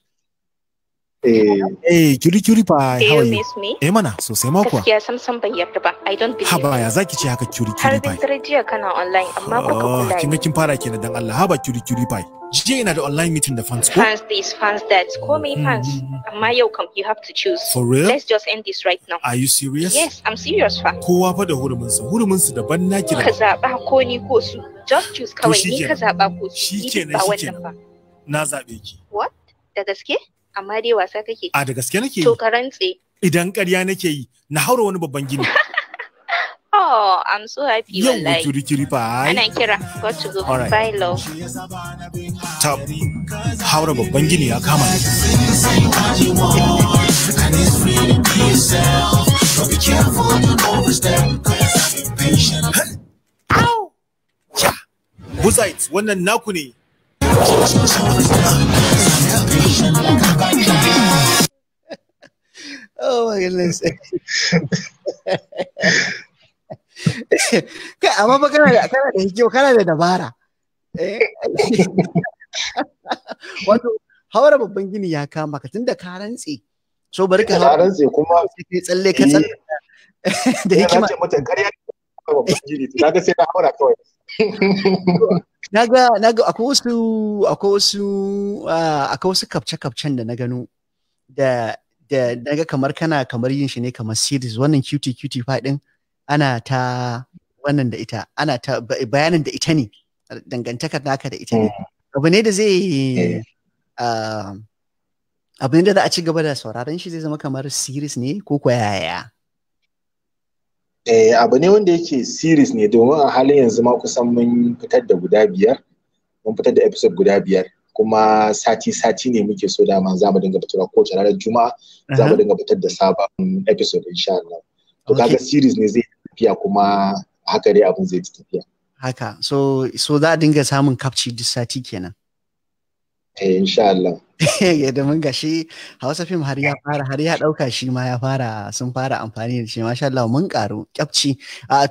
Curie pie, how are you? miss me? Mana, sosai ma kuwa. Gaskiya sam ban yarda ba. I don't believe. Haba ya zaki ce haka curie Har pie. bin jiya kana online amma baka kula. Kin ga kin fara kenan dan Allah. Haba curie pie. Jiya ina da online meeting da fans ko? Fans this, fans that. Call me fans. Amma yau kam you have to choose. For real? Let's just end this right now. Are you serious? Yes, I'm serious fa. Kowa fa da hurumin su daban naki da. Ka zaba ko ni ko su. Just choose kawai ni ka zaba ko su. Shikenan Ba wannan fa. Na zabe ki. What? Da gaske? Amma dai wasa kake. A da gaske nake yi. To ka rantse. Idan ƙarya nake yi, na haura wani babban gini. Oh, I'm so happy wallahi. Yau curie pie. Ana kira. Got to go. Alright. Bye love. Tab. Haura babban gini ya kama ni. Ow! Ja. Buzait, wannan naku ne. Oh my goodness. Kai amma fa kana da hikima kana da dabara. Wato haura babban gini ya kama ka tunda ka rantse. So bari ka haura rantse kuma kai tsalle ka tsalle. Da hikima. Ce mata ƙarya babban gini. Kaga sai na haura kawai. Naga akwai wasu kapce-kapcen da na gano da naga kamar yin shi ne kamar series wannan cutie pie din ana ta wannan da ita ana ta bayanin da ita ne dangantakar naka da ita ne abu ne da zai abu ne da za a ci gaba da sauraron shi zai zama kamar series ne ko yaya abu ne wanda yake series ne domin a halin yanzu ma kusan mun fitar da episode guda biyar kuma sati ne muke so dama za mu dinga fitarwa kowace ranar juma'a za mu dinga fitar da sabon episode insha Allah to kaga series ne zai tafiya kuma haka dai abin zai tafiya haka so za a dinga samun kapci duk sati kenan insha Allah yadda mun gashi Hausa film har ya dauka shi ma ya fara sun fara amfani da shi masha Allah mun karu kapci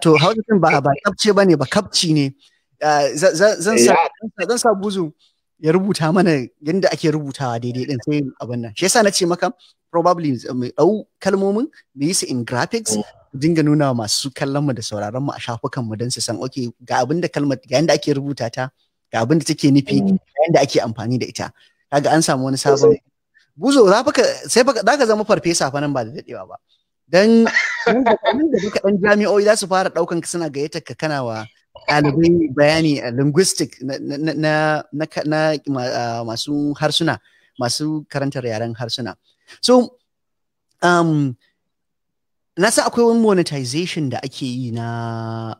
to Hausa film ba kapci bane ba kapci ne zan sa buzu ya rubuta mana yadda ake rubutawa daidai din sai abin nan shi yasa na ce maka probably mu dau kalmomin mu yi su in graphics dinga nuna masu kallon mu da sauraron mu a shafukan mu don su san okay ga abin da kalmar ga yanda ake rubuta ta ga abin da take nufi ga yanda ake amfani da ita kaga an samu wani sabon buzo sai ka zama farfesa fa nan ba da dadewa ba dan da duka dan jami'o'i za su fara daukan suna gayyatar ka kana wa ɗalibai bayani a linguistic na masu harsuna masu karantar yaren harsuna so na san akwai wani monetization da ake yi na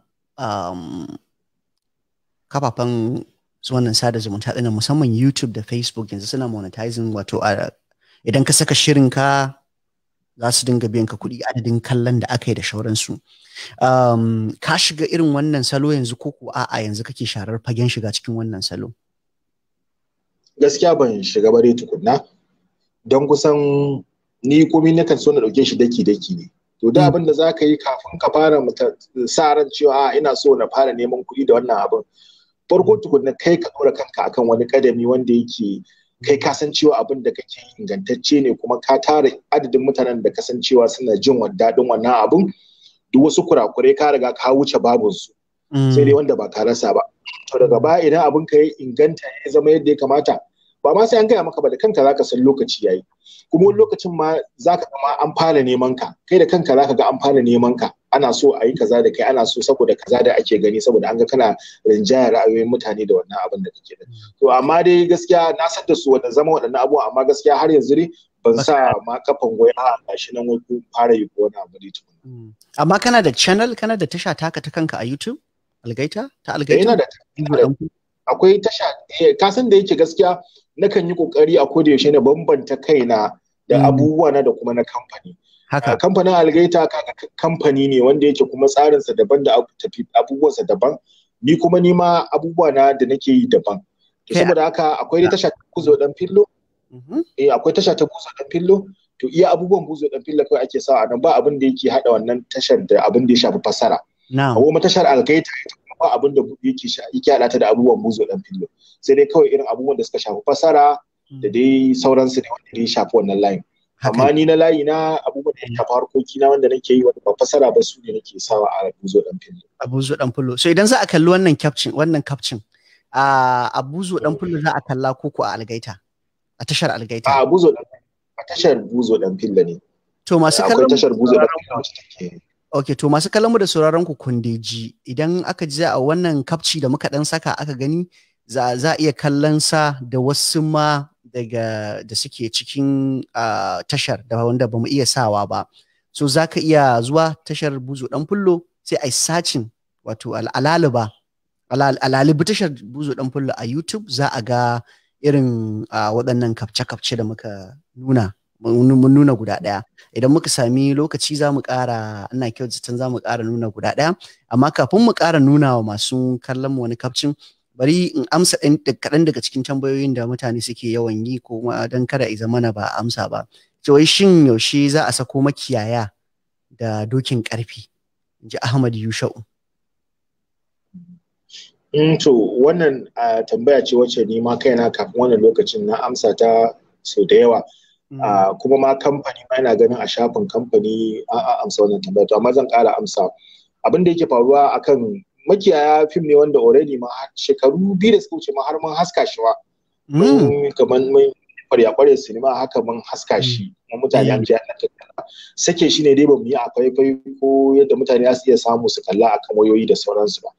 kafafen wannan sada zumunta ɗin musamman YouTube da Facebook yanzu suna monetizing wato idan ka saka shirinka za su dinga biyan ka kuɗi adadin kallon da aka yi da shauransu. Ka shiga irin wannan salo yanzu ko a'a yanzu kake sharar fagen shiga cikin wannan salo? Gaskiya ban shiga bare tukunna don kusan ni komai nakan so na dauke shi daki ne. To da abin da zaka yi kafin ka fara sa ran cewa ina so na fara neman kuɗi da wannan abin. Farko tukunna kai ka dora kanka akan wani kadami wanda yake kai ka san cewa abin da kake ingantacce ne kuma ka tara adadin mutanen da ka san cewa suna jin daɗin wannan abin. Duk wasu kurakurai ka riga ka wuce babunsu. Sai dai wanda ba ka rasa ba. To daga baya idan abin ka ya inganta ya zama yadda ya kamata, ba ma sai an gaya maka ba, da kanka zaka san lokaci yayi. Kuma wani lokacin ma zaka ga ma an fara neman ka, kai da kanka zaka ga an fara neman ka, ana so a yi kaza da kai, ana so saboda kaza da ake gani, saboda an ga kana rinjaya ra'ayoyin mutane da wannan abin da kake da. To amma dai gaskiya na san da su wanda zama waɗannan abubuwa, amma gaskiya har yanzu dai ban sa ma kafan goya a shi nan wani fara yi ko wani abu dai tukuna. Amma kana da channel, kana da tasha taka ta kanka a YouTube? Algaita? Ta Algaita? Ina da akwai tasha, ka san da yake gaskiya nakan yi kokari a koda yaushe na bambanta kaina da abubuwa na da kuma na kamfani. Haka. Kamfanin Algaita kaga kamfani ne wanda yake kuma tsarinsa daban da abubuwansa daban. Ni kuma nima abubuwa na da nake yi daban. To saboda haka akwai tasha ta buzo dan fillo. Akwai tasha ta buzo dan fillo. To iya abubuwan buzo dan fillo kawai ake sawa nan, ba abin da yake hada wannan tashar da abin da ya shafi fassara. Kuma tashar Algaita ba abin da yake hada ta da abubuwan buzo dan fillo. Sai dai kawai irin abubuwan da suka shafi fassara da dai sauransu ne wanda ya shafi wannan layin. Amma ni na layi na abubuwan da ya shafi harkoki na wanda nake yi wanda ba fassara ba, su ne nake sawa a buzo dan fillo. A buzo dan fillo. So idan za a kalli wannan caption a buzo dan fillo za a kalla koko a Algaita, a tashar Algaita? A tashar buzo dan fillo ne. To masu kallon tashar buzo dan fillo take. Okay, to masu kallon mu da sauraron ku kundeji, idan aka ji a wannan kapci da muka dan saka aka gani za a iya kallon sa da wasu ma da suke cikin tashar da wanda bamu iya sawa ba. So zaka iya zuwa tashar buzo dan fullo sai ai searching, wato alalibi tashar buzo dan fullo a YouTube, za a ga irin waɗannan kapce-kapce da muka nuna. Mun nuna guda ɗaya. Idan muka sami lokaci za mu ƙara, ina kyautatan za mu ƙara nuna guda ɗaya. Amma kafin mu ƙara nuna wa masu kallon mu wani kapcin, bari in amsa kaɗan daga cikin tambayoyin da mutane suke yawan yi, ko don kada i zamana ba amsa ba. Wai shin yaushe za a sako makiyaya da dokin ƙarfi? In ji Ahmad Yusha'u. To wannan tambaya ce wacce ni ma kaina kafin wannan lokacin na amsa ta sau da yawa. Kuma ma kamfani ma yana ganin a shafin kamfani a amsa wannan tambaya, to amma zan ƙara amsa. Abin da yake faruwa akan makiyaya fim ne wanda already ma shekaru 2 da suka wuce ma har mun haska shi wa. Kamar mun kwarya sinima haka mun haska shi. Mutane an ji ana tattala. Sake shi ne dai ba mu yi a faifai ko yadda mutane za su iya samu su kalla akan wayoyi da sauransu ba.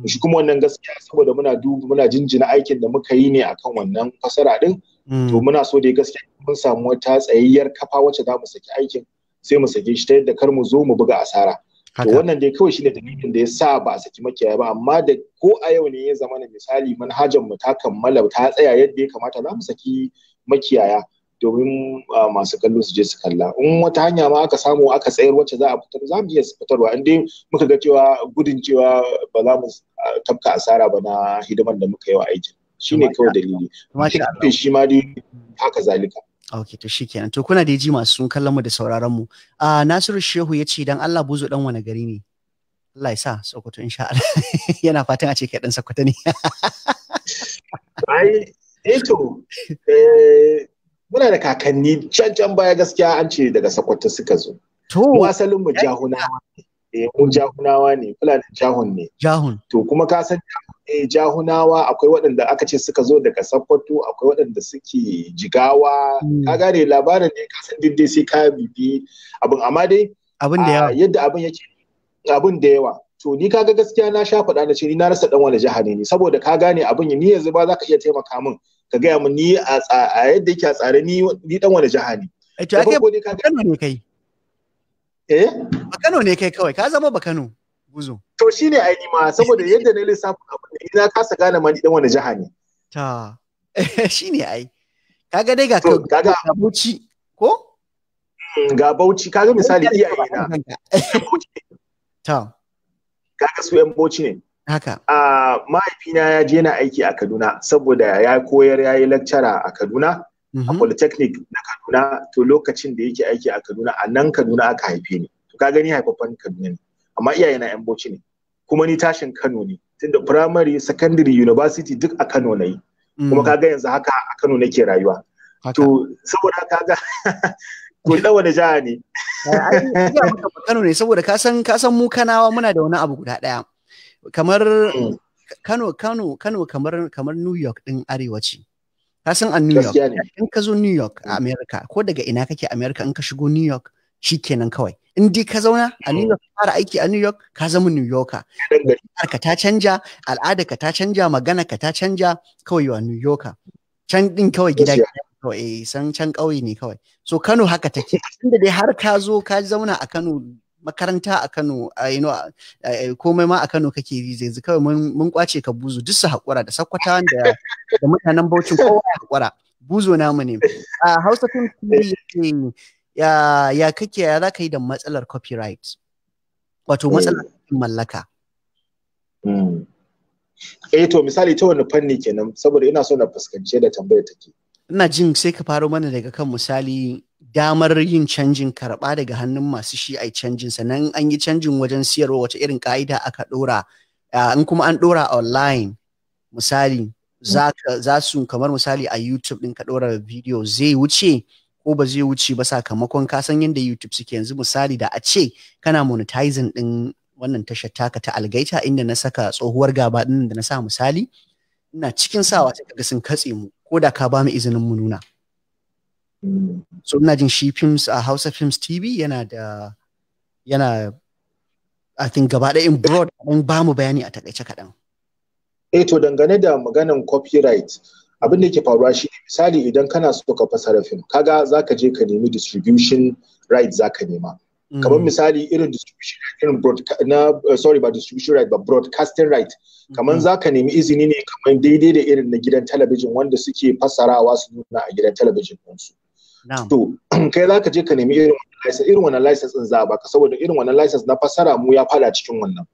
Shi kuma wannan gaskiya saboda muna jinjina aikin da muka yi ne akan wannan fasara din. To muna so dai gaskiya mun samu wata tsayayyar kafa wacce za mu saki aikin, sai mu sake shi ta yadda kar mu zo mu buga asara. To wannan dai kawai shine dalilin da ya sa ba a saki makiyaya ba, amma da ko a yau ne ya zama na misali manhajar mu ta kammala ta tsaya yadda ya kamata, za mu saki makiyaya domin masu kallo su je su kalla. In wata hanya ma aka samu aka tsayar wacce za a fitar, za mu iya fitarwa, in dai muka ga cewa gudun cewa ba za mu tafka asara ba na hidiman da muka yi wa aikin. Shine kawai dalili. Shi ma dai haka zalika. Okay, to shikenan. To kuna da ji masu kallon mu da sauraron mu. Nasiru Shehu ya ce dan Allah buzo dan wani gari ne? Allah ya sa Sokoto insha Allah. Yana fatan a ce kai dan Sokoto ne. To muna da kakanni can baya gaskiya an ce daga Sokoto suka zo. Mu asalin mu Jahunawa ne. Mun Jahunawa ne, Fulani Jahun ne. Jahun. To kuma ka san Jahunawa akwai waɗanda aka ce suka zo daga Sokoto, akwai waɗanda suke Jigawa. Ka gane labarin ne, ka san dai sai ka bibi abin, amma dai abin da yawa yadda abin yake, abin da yawa. To ni kaga gaskiya na sha faɗa na ce ni na rasa dan wani jiha ne, saboda ka gane abin ni yanzu ba za ka iya taimaka min ka gaya min ni a yadda yake a tsare ni dan wani jiha ne. To ake Bakano ne kai? Bakano ne kai kawai, ka zama Bakano buzo. To shine ai ma saboda yadda na lissafin abin ina kasa gane ma ni dan wani jiha ne. Ta shine ai. Kaga dai ga Bauchi ko? Ga Bauchi, kaga misali iyaye na. Ta. Kaga su yan Bauchi ne. Haka. Mahaifina ya je na aiki a Kaduna saboda ya koyar, ya yi lecturer a Kaduna. a Polytechnic na Kaduna, to lokacin da yake aiki a Kaduna, a nan Kaduna aka haife ni. To ka gani haifafan Kaduna ne, amma iyayena yan Bauchi ne, kuma ni tashin Kano ne, tunda primary, secondary, university duk a Kano na yi, kuma kaga yanzu haka a Kano nake rayuwa. To saboda kaga to da wani jiha ne? Kano ne, saboda ka san mu Kanawa muna da wani abu guda ɗaya. Kamar Kano kamar New York din arewaci. Ka san a New York, in ka zo New York a America, ko daga ina kake America, in ka shigo New York shikenan kawai. In dai ka zauna a New York, fara aiki a New York, ka zama New Yorker. Ka ta canja, al'ada ka ta canja, magana ka ta canja, kawai yawa New Yorker. Can din kawai gida kawai, san can ƙauye ne kawai. So Kano haka take. Inda dai har ka zo ka zauna a Kano, makaranta a Kano, komai ma a Kano kake yi, yanzu kawai mun kwace ka buzo, duk su haƙura da Sakkwata da mutanen Bauchi, kowa ya haƙura. Buzo namu ne. Hausa Film TV ya kake, ya za ka yi da matsalar copyright, wato matsalar mallaka? To misali ta wani fanni kenan, saboda ina so na fuskance da tambayar take. Ina jin sai ka faro mana daga kan misali damar yin canjin, karɓa daga hannun masu shi ai canjin, sannan an yi canjin wajen siyarwa wace irin ka'ida aka ɗora, in kuma an ɗora online misali za su, kamar misali a YouTube ɗin ka ɗora video, zai wuce ko ba zai wuce ba, sakamakon ka san yadda YouTube suke yanzu. Misali da a ce kana monetizing ɗin wannan tashar taka ta algaita, inda na saka tsohuwar gaba ɗin da na sa misali, ina cikin sawa sai kaga sun katse mu, ko da ka ba mu izinin mu nuna. So ina jin shi films a Hausa Films TV yana I think gaba ɗaya in broad, an ba mu bayani a takaice kaɗan. To dangane da maganan copyright, abin da yake faruwa shi misali idan kana so ka fasara film, kaga zaka je ka nemi distribution right, zaka nema. Kamar misali irin distribution right, irin ba distribution right ba, broadcasting right. Kamar zaka nemi izini ne kamar daidai da irin na gidan talabijin wanda suke fassarawa su nuna a gidan talabijin ɗinsu. To kai zaka je ka nemi irin wannan license din za a baka, saboda irin wannan license na fassara mu ya fada cikin wannan.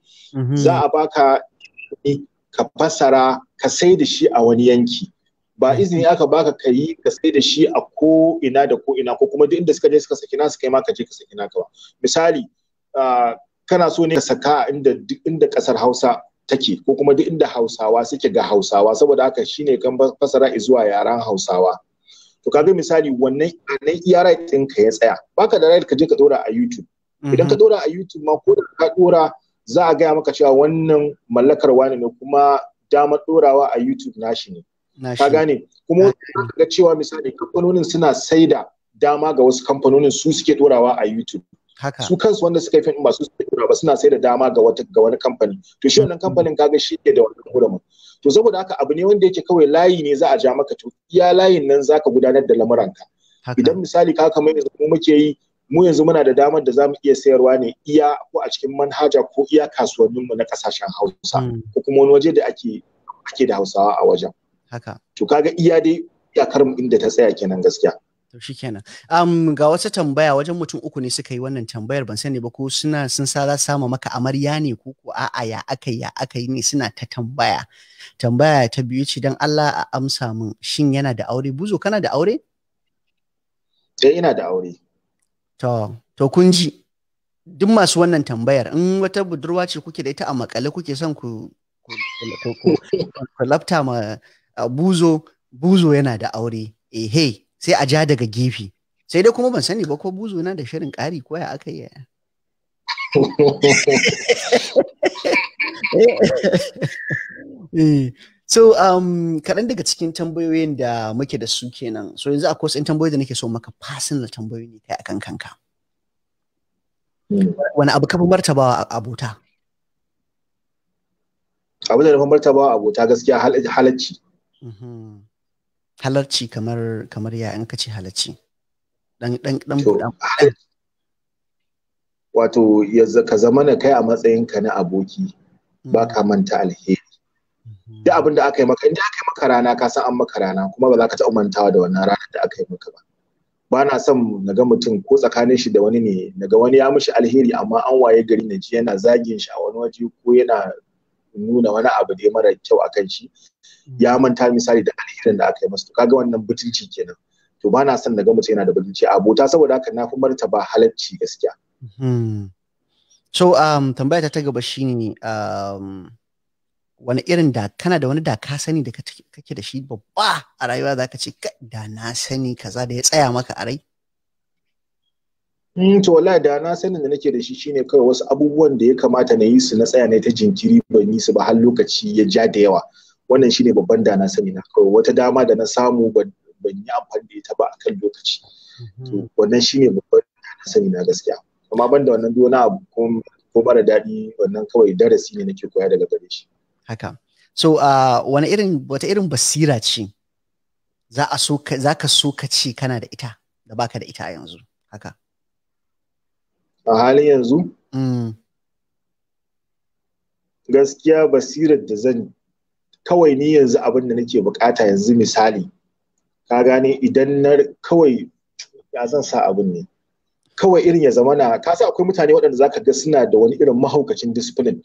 Za a baka ka fassara, ka sai da shi a wani yanki. Ba izini aka baka ka yi ka sai da shi a ko ina da ko ina, ko kuma duk inda suka je suka saki nasu kai ma ka je ka saki naka ba. Misali kana so ne ka saka inda kasar Hausa take, ko kuma duk inda Hausawa suke ga Hausawa, saboda haka shine kan fassara zuwa yaran Hausawa. To kaga misali wannan iya right ɗinka ya tsaya, baka da right ka je ka dora a YouTube. Idan ka dora a YouTube ma, ko da ka dora za a gaya maka cewa wannan mallakar wani ne, kuma damar dorawa a YouTube nashi ne. Ka gane? Kuma ga cewa misali kamfanonin suna saida dama ga wasu kamfanonin, su suke dorawa a YouTube. Su kansu wanda suka yi fin ba su suke dora ba, suna saida dama ga wani kamfani. To shi wannan kamfanin kaga shi ke da wannan hurumin. To saboda haka abu ne wanda yake kawai layi ne za a ja maka, to iya layin nan zaka gudanar da lamuranka. Idan misali ka kamar yanzu mu muke yi, mu yanzu muna da damar da zamu iya sayarwa ne iya ko a cikin manhaja ko iya kasuwanninmu na kasashen Hausa, ko kuma wani waje da ake da Hausawa a wajen. To kaga iya dai iyakar mu inda ta tsaya kenan gaskiya. To shikenan. Ga wata tambaya, wajen mutum 3 ne suka yi wannan tambayar, ban sani ba ko sun sa za sama maka amarya ne, ko a'a ya aka yi ne, suna ta tambaya. Tambaya ta biyu ce, dan Allah a amsa min, shin yana da aure? Buzo, kana da aure? Ina da aure. To kun ji, duk masu wannan tambayar, in wata budurwa ce kuke da ita a makale, kuke son ku lafta ma buzo yana da aure, sai a ja daga gefe. Sai dai kuma ban sani ba ko buzo yana da shirin ƙari, ko ya aka yi. So kaɗan daga cikin tambayoyin da muke da su kenan. So yanzu akwai wasu tambayoyi da nake so maka, personal tambayoyi ne kai akan kanka. Wani abu ka fi martabawa a abota? Abu da na fi martabawa a abota gaskiya halacci. Halarci kamar ya in ka ce halacci? Dan wato yanzu ka zama na kai a matsayinka na aboki, ba ka manta alheri. Duk abin da aka yi maka, inda aka yi maka rana, ka san an maka rana, kuma ba za ka taɓa mantawa da wannan ranar da aka yi maka ba. Ba na son na ga mutum ko tsakanin shi da wani ne, na ga wani ya mishi alheri amma an waye gari na ji yana zagin shi a wani waje, ko yana nuna wani abu da ya mara kyau a kan shi, ya manta misali da alherin da aka yi masa. Kaga wannan butulci kenan. to ba na son na ga mutum yana da bakin ciki abota, saboda haka na fi martaba halacci gaskiya. So tambaya ta gaba shine wani irin da kana da wani da ka sani da kake da shi babba a rayuwa za ka ce da na sani kaza da ya tsaya maka a rai? To wallahi da na sanin da nake da shi shine kawai wasu abubuwan da ya kamata na yi su na tsaya ne ta jinkiri ban yi su ba har lokaci ya ja da yawa. Wannan shine babban da na sani na kawai, wata dama da na samu ban yi amfani da ita ba akan lokaci. To wannan shine babban da na sani na gaskiya. Amma ban da wannan duk wani abu ko mara daɗi, wannan kawai darasi ne nake koya daga gare shi. Haka. So wata irin basira ce za ka so ka ce kana da ita da baka da ita a yanzu haka? A halin yanzu? Gaskiya basirar da zan kawai ni yanzu abin da nake bukata yanzu misali, ka gane idan na kawai ya zan sa abin ne kawai irin ya zamana, ka sa akwai mutane waɗanda zaka ga suna da wani irin mahaukacin discipline.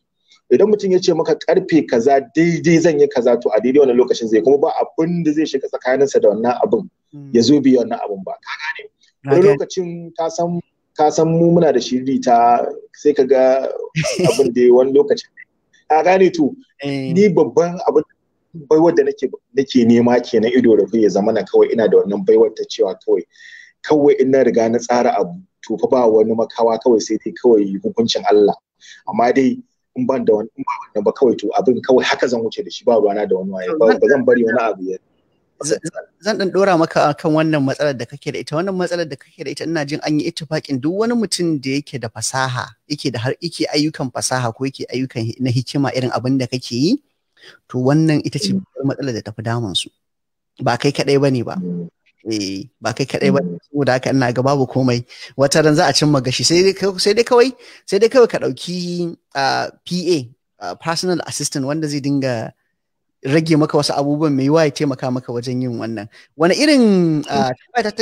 Idan mutum ya ce maka karfe kaza daidai zan yi kaza, to a daidai wannan lokacin zai, kuma ba abin da zai shiga tsakaninsa da wannan abin ya zo biya wannan abin ba, ka gane. Wani lokacin ka san mu muna da shiri ta sai ka ga abin da wani lokacin, ka gane. To ni babban abin baiwar da nake nema kenan ido da ya zama na kawai ina da wannan baiwar ta cewa kawai in na riga na tsara abu to fa ba wani makawa, kawai sai dai kawai hukuncin Allah. Amma dai in ban da wannan ba kawai to abin kawai haka zan wuce da shi, ba ruwana da wani waye, ba zan bari wani abu ya. Zan dan dora maka kan wannan matsalar da kake da ita. Wannan matsalar da kake da ita ina jin an yi ittifaƙin duk wani mutum da yake da fasaha, yake ayyukan fasaha ko yake ayyukan na hikima irin abin da kake yi, to wannan ita ce matsalar da tafi damun su. Ba kai kadai bane ba. Ba kai kadai ba, saboda haka ina ga babu komai, wata ran za a cimma gashi. sai dai kawai ka dauki PA, personal assistant, wanda zai dinga rage maka wasu abubuwan mai yiwa ya taimaka maka wajen yin wannan. Wani irin ta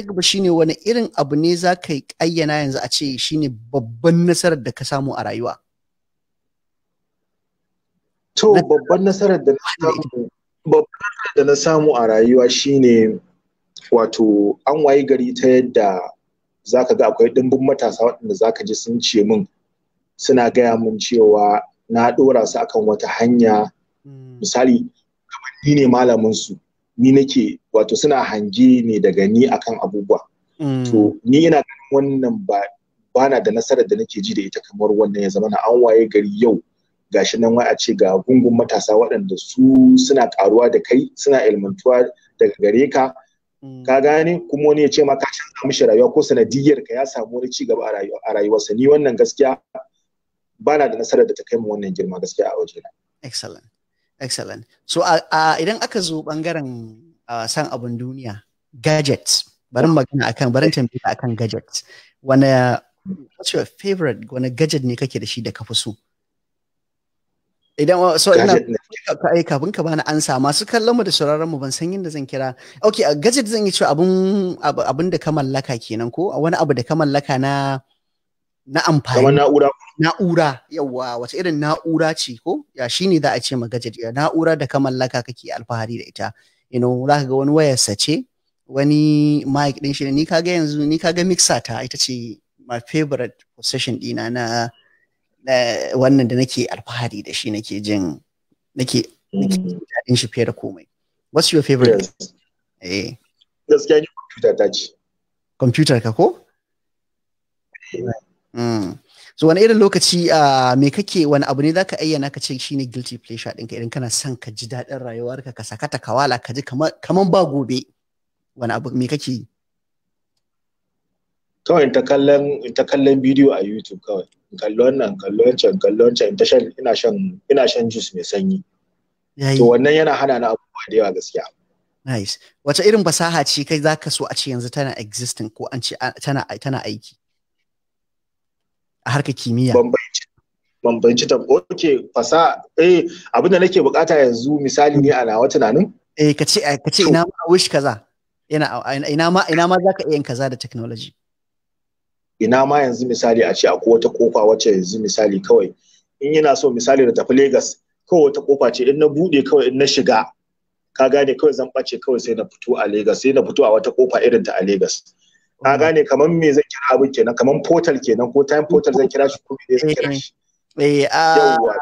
gaba shine wani irin abu ne za ka yi ayyana yanzu a ce shine babban nasarar da ka samu a rayuwa? To babban nasarar da na samu a rayuwa shine wato an wayi gari ta yadda za ka ga akwai ɗimbin matasa waɗanda za ka ji sun ce min, suna gaya min cewa na ɗora su akan wata hanya. Misali, kamar ni ne malamin su, ni nake, wato suna hange ne daga ni akan abubuwa. To ni ina ganin wannan ba na da nasarar da nake ji da ita kamar wannan, ya zama na an waye gari yau gashi nan wai a ce ga gungun matasa waɗanda su suna karuwa da kai, suna ilmantuwa daga gare ka. Ka gane, kuma wani ya ce ma ka canza mishi rayuwa ko sanadiyar ka ya samu wani ci gaba a rayuwarsa. Ni wannan gaskiya ba na da nasarar da ta kai mu wannan girma gaskiya a wajena. Excellent. So idan aka zo bangaren san abun duniya, gadgets, barin tambaye akan gadgets. What's your favorite? Wani gadget ne kake da shi da ka fi so? Idan so ina kafin ka bani ansa, masu kallon mu da sauraron mu ban san yadda zan kira. Okay, a gadget zan yi cewa abun da ka mallaka kenan, ko wani abu da ka mallaka na amfani. Kamar na'ura, yawa, wata irin na'ura ce ko ya shine za a ce ma gadget, ya na'ura da ka mallaka kake alfahari da ita. Za ka ga wani wayarsa ce, wani mic din shi. Ni kaga mixer ta ita ce my favorite possession dina na wannan da nake alfahari da shi, nake jin daɗin shi fiye da komai. What's your favorite? Gaskiya ni computer ta ce. Computer ka ko? So wani irin lokaci wani abu ne zaka ayyana ka ce shine guilty pleasure ɗinka, idan kana son ka ji daɗin rayuwarka, ka sakata kawala, ka ji kaman ba gobe, wani abu me kake yi? Kawai in ta kallon bidiyo a YouTube, kawai kallo wancan, ina shan juice mai sanyi. To wannan yana hana na abubuwa da yawa gaskiya. Nice. Wace irin fasaha ce kai zaka so a ce yanzu tana existing ko an ce tana aiki a harkar kimiyya? Bambanci ta. Okay, fasaha. Abin da nake bukata yanzu misali ne a nawa tunanin. Ka ce ina ma wish kaza. Ina ma zaka iya yin kaza da technology. Ina ma yanzu misali a ce akwai wata kofa wacce yanzu misali kawai in yana so misali da tafi Lagos, kawai wata kofa ce in na bude kawai in na shiga ka gane kawai zan ɓace kawai sai na fito a Lagos, sai na fito a wata kofa irin ta a Lagos. Ka gane kamar me zan kira abin kenan, kamar portal kenan ko time portal zan kira shi ko me zan kira shi. Yawwa.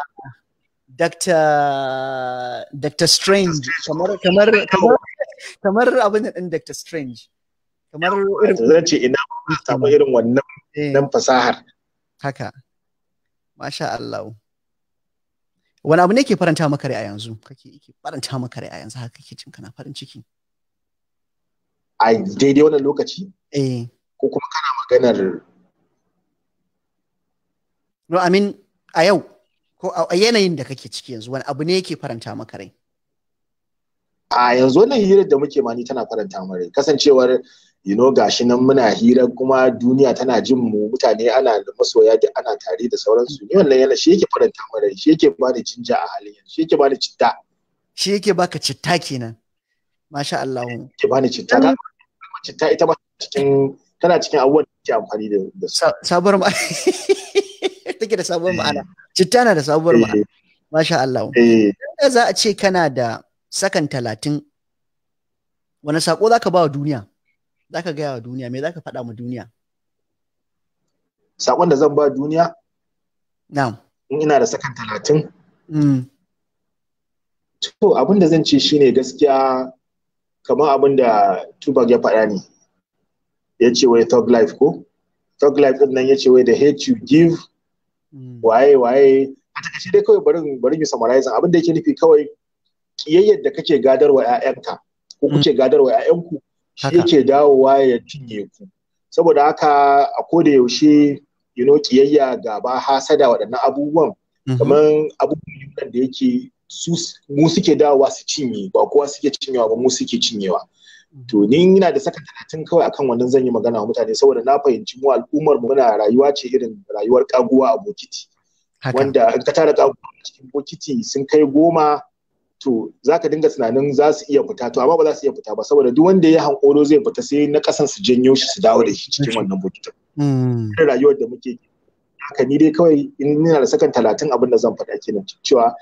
Dr. Strange kamar abin da ɗin Dr. Strange. Kamar zan ce ina samu irin wannan fasahar. Haka. Masha Allah. Wani abu ne ke faranta maka rai a yanzu? Kake faranta maka rai a yanzu haka kake jin kana farin ciki? A daidai wannan lokaci? Ko kuma kana maganar no, I mean a yau ko a yanayin da kake ciki yanzu wani abu ne yake faranta maka rai? A yanzu wannan hirar da muke mani tana faranta maka rai, kasancewar gashi nan muna hira kuma duniya tana jin mu, mutane ana da masoya duk ana tare da sauransu. Ni wannan yana shi yake faranta maka rai, shi yake bani jinja a halin yanzu, shi yake bani citta. Shi yake baka citta kenan. Masha Allah. Ke bani citta. Citta ita ma tana cikin abubuwan da ke amfani da su. Sabuwar ma'ana. Take da sabuwar ma'ana. Citta na da sabuwar ma'ana. Masha Allah. Idan za a ce kana da sakan 30, wani sako za ka ba wa duniya? Za ka gaya wa duniya, me za ka faɗa ma duniya? Sakon da zan ba duniya? Na'am. In ina da sakan 30? To abin da zan ce shine gaskiya kamar abin da Tupac ya faɗa ne. Ya ce wai thug life ko? Thug life ɗin nan ya ce wai the hate you give, waye. A takaice dai kawai bari mu summarize abin da yake nufi kawai kiyayyar da kake gadarwa 'ya'yanka ko kuke gadarwa 'ya'yanku shi yake dawowa ya cinye ku. Saboda haka a koda yaushe kiyayya, gaba, hasada, waɗannan abubuwan kamar abubuwan da yake mu suke dawowa su cinye, ba kowa suke cinyewa ba, mu suke cinyewa. To ni ina da saka 30 kawai akan wannan zan yi magana wa mutane, saboda na fahimci mu al'ummar mu muna rayuwa ce irin rayuwar kaguwa a bokiti, wanda in ka tara kaguwa a cikin bokiti sun kai 10, to zaka dinga tunanin za su iya fita, to amma ba za su iya fita ba, saboda duk wanda ya hankoro zai fita sai na kasan su janyo shi su dawo da shi cikin wannan bokitin. Rayuwar da muke haka, ni dai kawai in ina da sakan 30 abin da zan faɗa kenan, cewa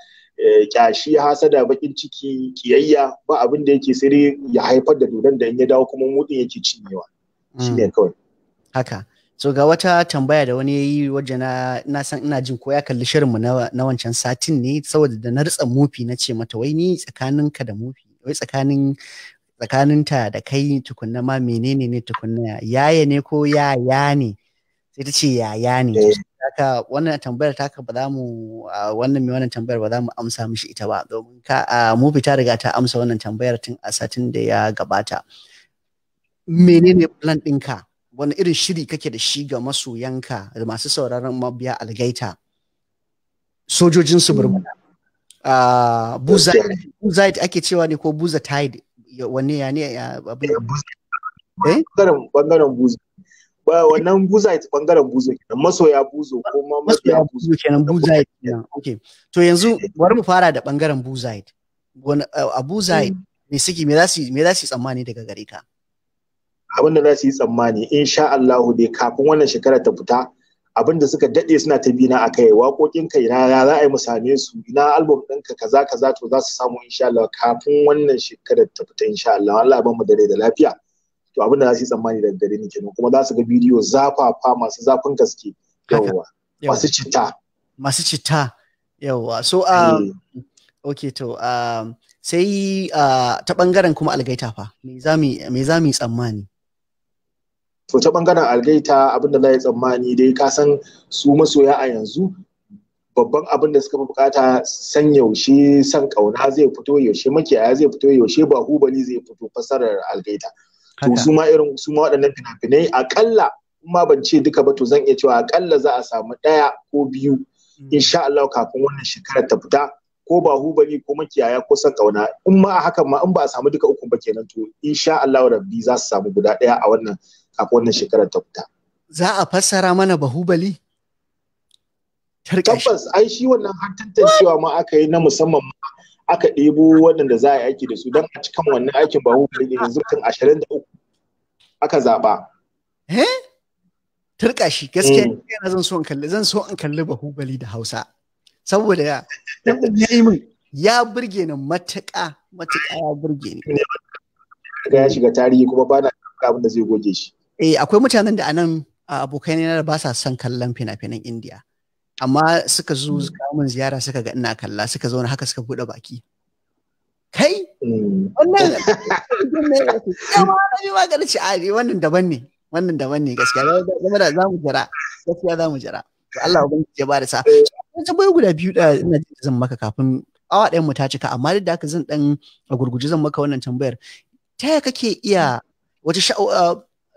kyashi, hasada, bakin ciki, kiyayya ba abin da yake sai dai ya haifar da dodon da in ya dawo kuma mutun yake cinyewa. Shine kawai. Haka. So ga wata tambaya da wani yayi waje na san ina jin ko ya kalli shirin mu na wancan satin ne, saboda da na ritsa mufi na ce mata wai ni tsakaninka da mufi, wai tsakaninta da kai tukunna ma menene ne tukunna, yaya ne ko yaya ne? Sai ta ce yaya ne. Haka wannan tambayar taka ba za mu wannan tambayar ba za mu amsa mishi ita ba, domin mufi ta riga ta amsa wannan tambayar tun a satin da ya gabata. Menene plan ɗinka? Wani irin shiri kake da shi ga masoyanka da masu sauraron mabiya algaita, sojojin suburbuda, buzite ake cewa ne ko buza tide, wanne ya ne abin bangaren buzo ba, wannan buzite bangaren buzo kenan, masoya buzo ko masoya buzo kenan, buzite kenan. Okay, to yanzu bari mu fara da bangaren buzite. A buzite me suke, me za su tsammani daga gare ka? Abin da za su yi tsammani insha Allahu dai kafin wannan shekara ta fita, abin da suka dade suna ta bina akai, waƙoƙin ka ina za a yi mu same su, ina album ɗinka kaza to za su samu insha Allah kafin wannan shekarar ta fita insha Allah. Allah ya bamu da rai da lafiya. To abin da za su yi tsammani daga gare ni kenan, kuma za su ga bidiyo zafafa masu zafin gaske. Yawwa. Masu citta. Yawwa. So okay, to sai ta bangaren kuma algaita fa me za mu yi tsammani? To ta bangaren algaita abin da za yi tsammani dai, ka san su masoya a yanzu babban abin da suka bukata san yaushe san kauna zai fito, yaushe makiyaya zai fito, yaushe bahubali zai fito, fassarar algaita. To su ma waɗannan fina-finai akalla, kuma ban ce duka ba, to zan iya cewa akalla za a samu 1 ko 2 insha Allah kafin wannan shekarar ta fita, ko bahubali ko makiyaya ko san kauna. In ma a hakan ma in ba a samu duka 3 ba kenan, to insha Allah rabbi za su samu guda 1 a wannan kafin wannan shekarar ta fita. Za a fassara mana bahubali? Tabbas, ai shi wannan har tantancewa ma aka yi na musamman, aka ɗebo waɗanda za a yi aiki da su don a cikin wannan aikin bahubali ne, yanzu kan 23 aka zaɓa. Turka shi gaskiya zan so in kalli bahubali da Hausa, saboda ya burge ni matuƙa ya burge ni. Ga ya shiga tarihi kuma ba na abin da zai goge shi. Akwai mutanen da anan abokai na ba sa son kallon fina-finan Indiya. Amma suka zo min ziyara suka ga ina kalla suka zauna haka suka buɗe baki. Kai wannan yawa na bi magana ci wannan daban ne gaskiya za mu jira to Allah ubangiji ya bada sa tambayoyi guda biyu da ina jin zan maka kafin awa ɗayan mu ta cika amma duk da haka zan dan a gurguje zan maka wannan tambayar ta yaya kake iya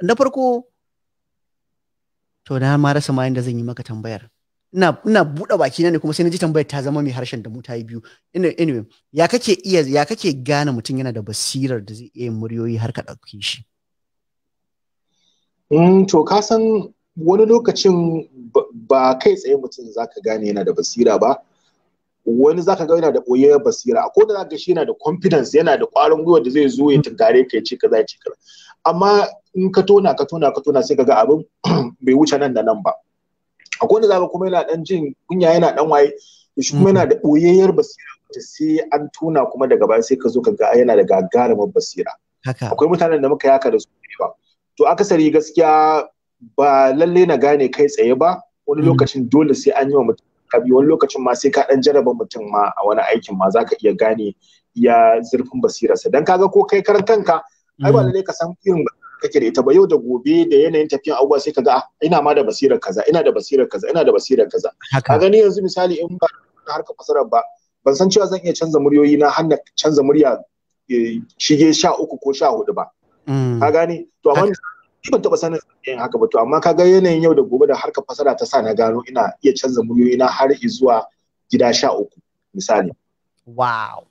na farko to na ma rasa ma inda zan yi maka tambayar ina buɗe baki na ne kuma sai na ji tambayar ta zama mai harshen da mu ta yi biyu anyway ya kake gane mutum yana da basirar da zai iya muryoyi har ka ɗauke shi to ka san wani lokacin ba kai tsaye mutum zaka gane yana da basira ba wani zaka ga yana da ɓoyayyar basira akwai da zaka ga shi yana da confidence yana da ƙwarin gwiwa da zai zo ya tunkare ka ya ce kaza ya ce kaza amma in ka tona sai ka ga abin bai wuce nan da nan ba akwai wanda zaka kuma yana dan jin kunya yana dan waye to shi kuma yana da ɓoyayyar basira da sai an tona kuma daga baya sai ka zo ka ga yana da gagarumar basira akwai mutanen da muka yaka da su ba to akasari gaskiya ba lalle na gane kai tsaye ba wani lokacin dole sai an yi wa mutum kabi wani lokacin ma sai ka dan jaraba mutum ma a wani aikin ma zaka iya gane ya zurfin basirarsa dan kaga ko kai karan kanka ai ba lalle ka san irin kake da ita ba yau da gobe da yanayin tafiyan abubuwa sai kaga ina ma da basirar kaza ina da basirar kaza ka gani yanzu misali in ba harka fasarar ba ban san cewa zan iya canza muryoyi na har canza murya shige 13 ko 14 ba ka gane to amma ban taba sanin yin haka ba to amma kaga yanayin yau da gobe da harkar fasara ta sa na gano ina iya canza muryoyi na har zuwa gida 13 misali wow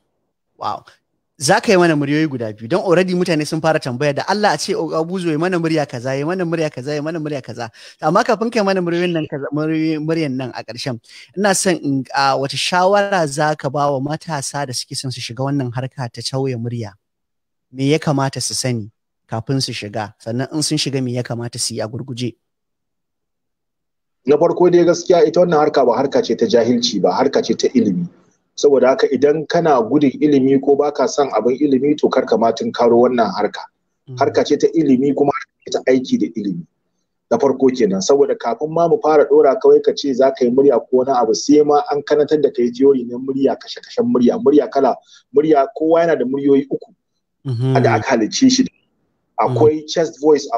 za ka yi mana muryoyi guda biyu don already mutane sun fara tambaya da Allah a ce buzo ya mana murya kaza ya mana murya kaza amma kafin kai mana muryoyin nan muryan nan a ƙarshen ina son wata shawara za ka ba wa matasa da suke son su shiga wannan harka ta sauya murya me ya kamata su sani kafin su shiga sannan in sun shiga me ya kamata su yi a gurguje na farko dai gaskiya ita wannan harka ba harka ce ta jahilci ba harka ce ta ilimi saboda haka idan kana gudun ilimi ko baka son abin ilimi to karka ma karo wannan harka ce ta ilimi kuma ta aiki da ilimi na farko kenan saboda kafin ma mu fara dora kawai ka ce za ka yi murya ko wani abu sai ma an karantar da kai theory ne murya kashe-kashen murya kowa yana da muryoyi uku da aka halicce shi akwai chest voice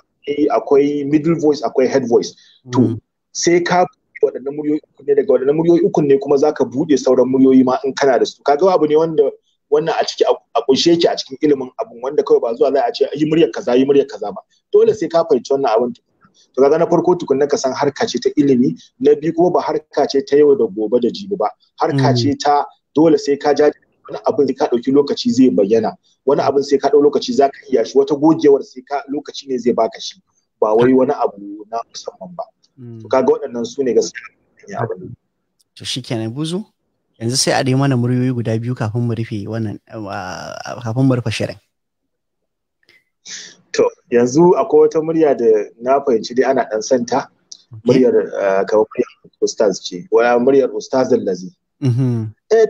akwai middle voice akwai head voice to sai ka waɗannan muryoyi uku ne daga waɗannan muryoyi uku ne kuma zaka bude sauran muryoyi ma in kana da su kaga abu ne wanda wannan a ciki a kunshe yake a cikin ilimin abun wanda kawai ba zuwa za a ce yi muryar kaza ba dole sai ka fahimci wannan abun to kaga na farko tukunna ka san harka ce ta ilimi na biyu kuma ba harka ce ta yau da gobe da jibi ba harka ce ta dole sai ka wani abin sai ka ɗauki lokaci zai bayyana wani abin sai ka ɗau lokaci za ka iya shi wata gogewar sai ka lokaci ne zai baka shi ba wai wani abu na musamman ba to kaga waɗannan su ne gaskiya to shikenan buzu yanzu sai a dai mana muryoyi guda biyu kafin mu rufe wannan kafin mu rufe shirin to yanzu akwai wata murya da na fahimci dai ana dan santa muryar kamar muryar ustaz ce wala muryar ustazin lazi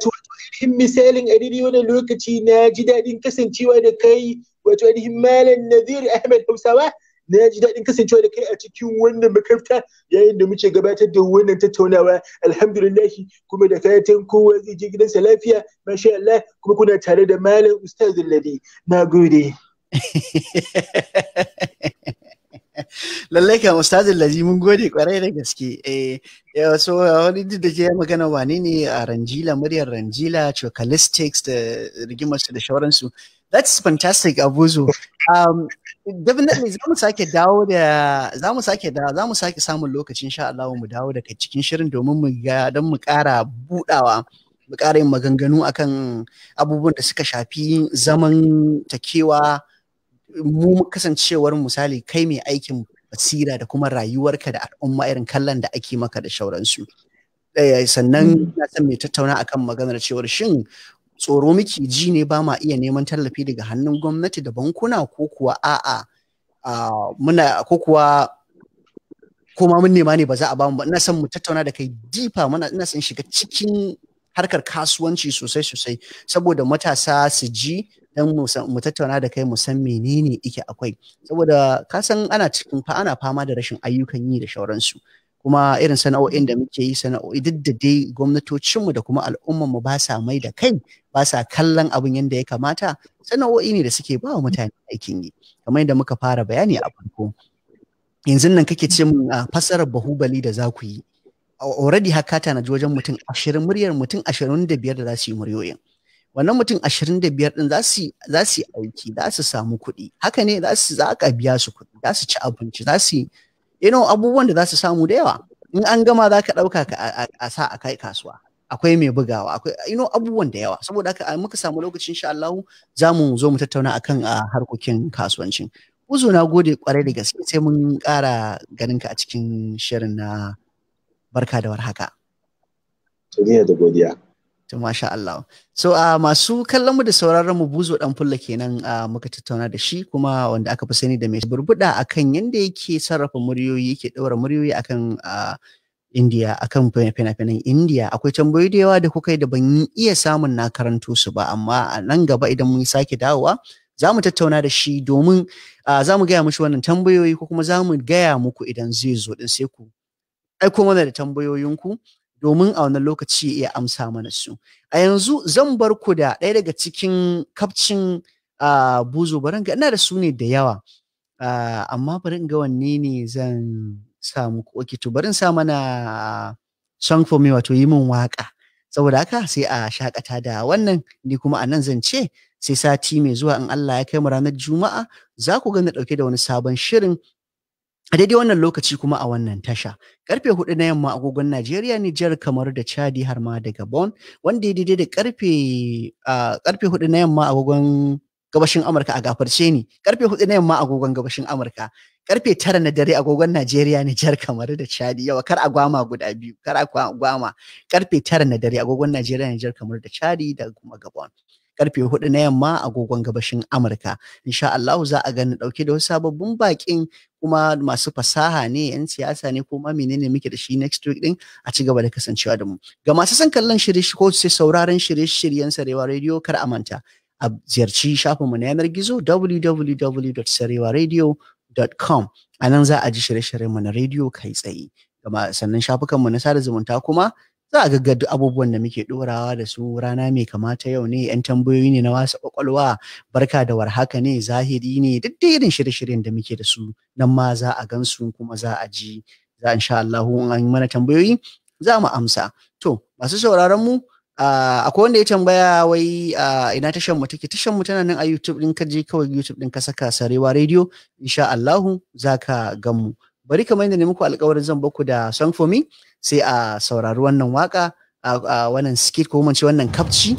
to ainihin misalin a daidai wannan lokaci na ji daɗin kasancewa da kai wato ainihin malam Nazir Ahmed Hausawa na ji daɗin kasancewa da kai a cikin wannan makaranta yayin da muke gabatar da wannan tattaunawa alhamdulillah kuma da fatan kowa zai je gidansa lafiya masha Allah kuma kuna tare da malam ustaz Ladi na gode lallai kan ustazin lazi mun gode kwarai da gaske so wani duk da ke magana wane ne a ranjila muryar ranjila chocalistics da rigimarsu da shauransu that's fantastic abuzo definitely za mu sake samun lokacin insha Allah mu dawo daga cikin shirin domin mu ga don mu ƙara budawa mu ƙara yin maganganu akan abubuwan da suka shafi zaman takewa mu kasancewar misali kai mai aikin basira da kuma rayuwarka da al'umma irin kallon da ake maka da shauransu sannan na san mai tattauna akan maganar cewar shin tsoro muke ji ne ba ma iya neman tallafi daga hannun gwamnati da bankuna ko kuwa a'a muna ko kuwa kuma mun nema ne ba za a ba mu ba ina son mu tattauna da kai dipa ina son shiga cikin harkar kasuwanci sosai saboda matasa su ji dan mu tattauna da kai mu san menene yake akwai saboda ka san ana fama da rashin ayyukan yi da shauransu kuma irin sana'o'in da muke yi sana'o'i duk da dai gwamnatocinmu da kuma al'ummarmu ba sa mai da kai ba sa kallon abin yadda ya kamata sana'o'i ne da suke ba wa mutane aikin yi kamar yadda muka fara bayani a farko yanzu nan kake ce mun fassarar bahubali da za ku yi already haka ta na wajen mutum 20 muryar mutum 25 da za su yi muryoyin wannan mutum 25 din za su yi aiki za su samu kuɗi haka ne za ka biya su kuɗi za su ci abinci za su abubuwan da za su samu da yawa in an gama za ka ɗauka a sa a kai kasuwa akwai mai bugawa akwai abubuwan da yawa saboda haka muka samu lokacin insha Allah za mu zo mu tattauna akan harkokin kasuwancin Buzo na gode kwarai da gaske sai mun ƙara ganin ka a cikin shirin na barka da warhaka. Godiya da godiya. To masha Allah. So masu kallon mu da sauraron mu Buzo dan fulla kenan muka tattauna da shi kuma wanda aka fi sani da mai burbuda akan yanda yake sarrafa muryoyi yake daura muryoyi akan India akan fina-finan India akwai tambayoyi da yawa da kuka yi da ban iya samun na karanto su ba amma a nan gaba idan mun sake dawowa za mu tattauna da shi domin za mu gaya mushi wannan tambayoyi ko kuma za mu gaya muku idan zai zo din sai ku aiko mana da tambayoyinku domin a wannan lokaci ya iya amsa mana su. A yanzu zan bar ku da ɗaya daga cikin kafcin Buzo barin ga ina da su ne da yawa amma bari in ga wanne ne zan sa muku. Okay, to bari in sa mana song for me wato yi min waka. Saboda haka sai a shakata da wannan ni kuma a nan zan ce sai sati mai zuwa in Allah ya kai mu ranar Juma'a za ku ga na ɗauke da wani sabon shirin a daidai wannan lokaci kuma a wannan tasha karfe 4 na yamma agogon Najeriya Nijar kamar da Chadi har ma da Gabon wanda ya daidai da karfe 4 na yamma agogon gabashin Amurka a gafarce ni karfe 4 na yamma agogon gabashin Amurka karfe 9 na dare agogon Najeriya Nijar kamar da Chadi yawa kar a gwama guda biyu kar a gwama karfe 9 na dare agogon Najeriya Nijar kamar da Chadi da kuma Gabon karfe 4 na yamma agogon gabashin Amurka. Insha Allah za a gani dauke da wasu sababbin bakin kuma masu fasaha ne, yan siyasa ne ko ma menene muke da shi next week din a ci gaba da kasancewa da mu. Ga masu son kallon shirye ko sai sauraron shirye-shiryen Sarewa Radio kar a manta a ziyarci shafinmu na yanar gizo www.sarewaradio.com. A nan za a ji shirye-shiryenmu na radio kai tsaye. Sannan shafukanmu na sada zumunta kuma za a gaggadu abubuwan da muke ɗorawa da su rana mai kamata yau ne, 'yan tambayoyi ne na wasa kwakwalwa, barka da warhaka ne, zahiri ne, duk da irin shirye-shiryen da muke da su nan ma za a gansu kuma za a ji, za insha Allah an mana tambayoyi za mu amsa. To masu sauraron mu akwai wanda ya tambaya wai ina tashan mu take. Tashan mu tana nan a YouTube din, ka je kawai YouTube din ka saka Sarewa Radio insha Allah za ka gan mu. Bari kamar yadda ne muku alƙawarin zan baku da song for me sai a saurari wannan waka a wannan skit ko kuma ce wannan kapci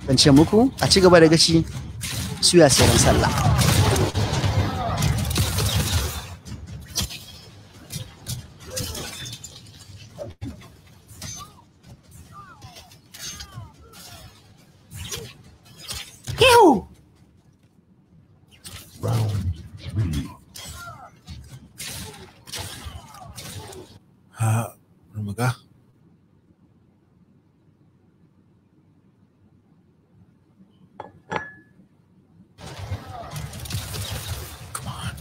dan ce muku a ci gaba da gashi suya sai ran sallah. Round 3. Rumaga. Come on.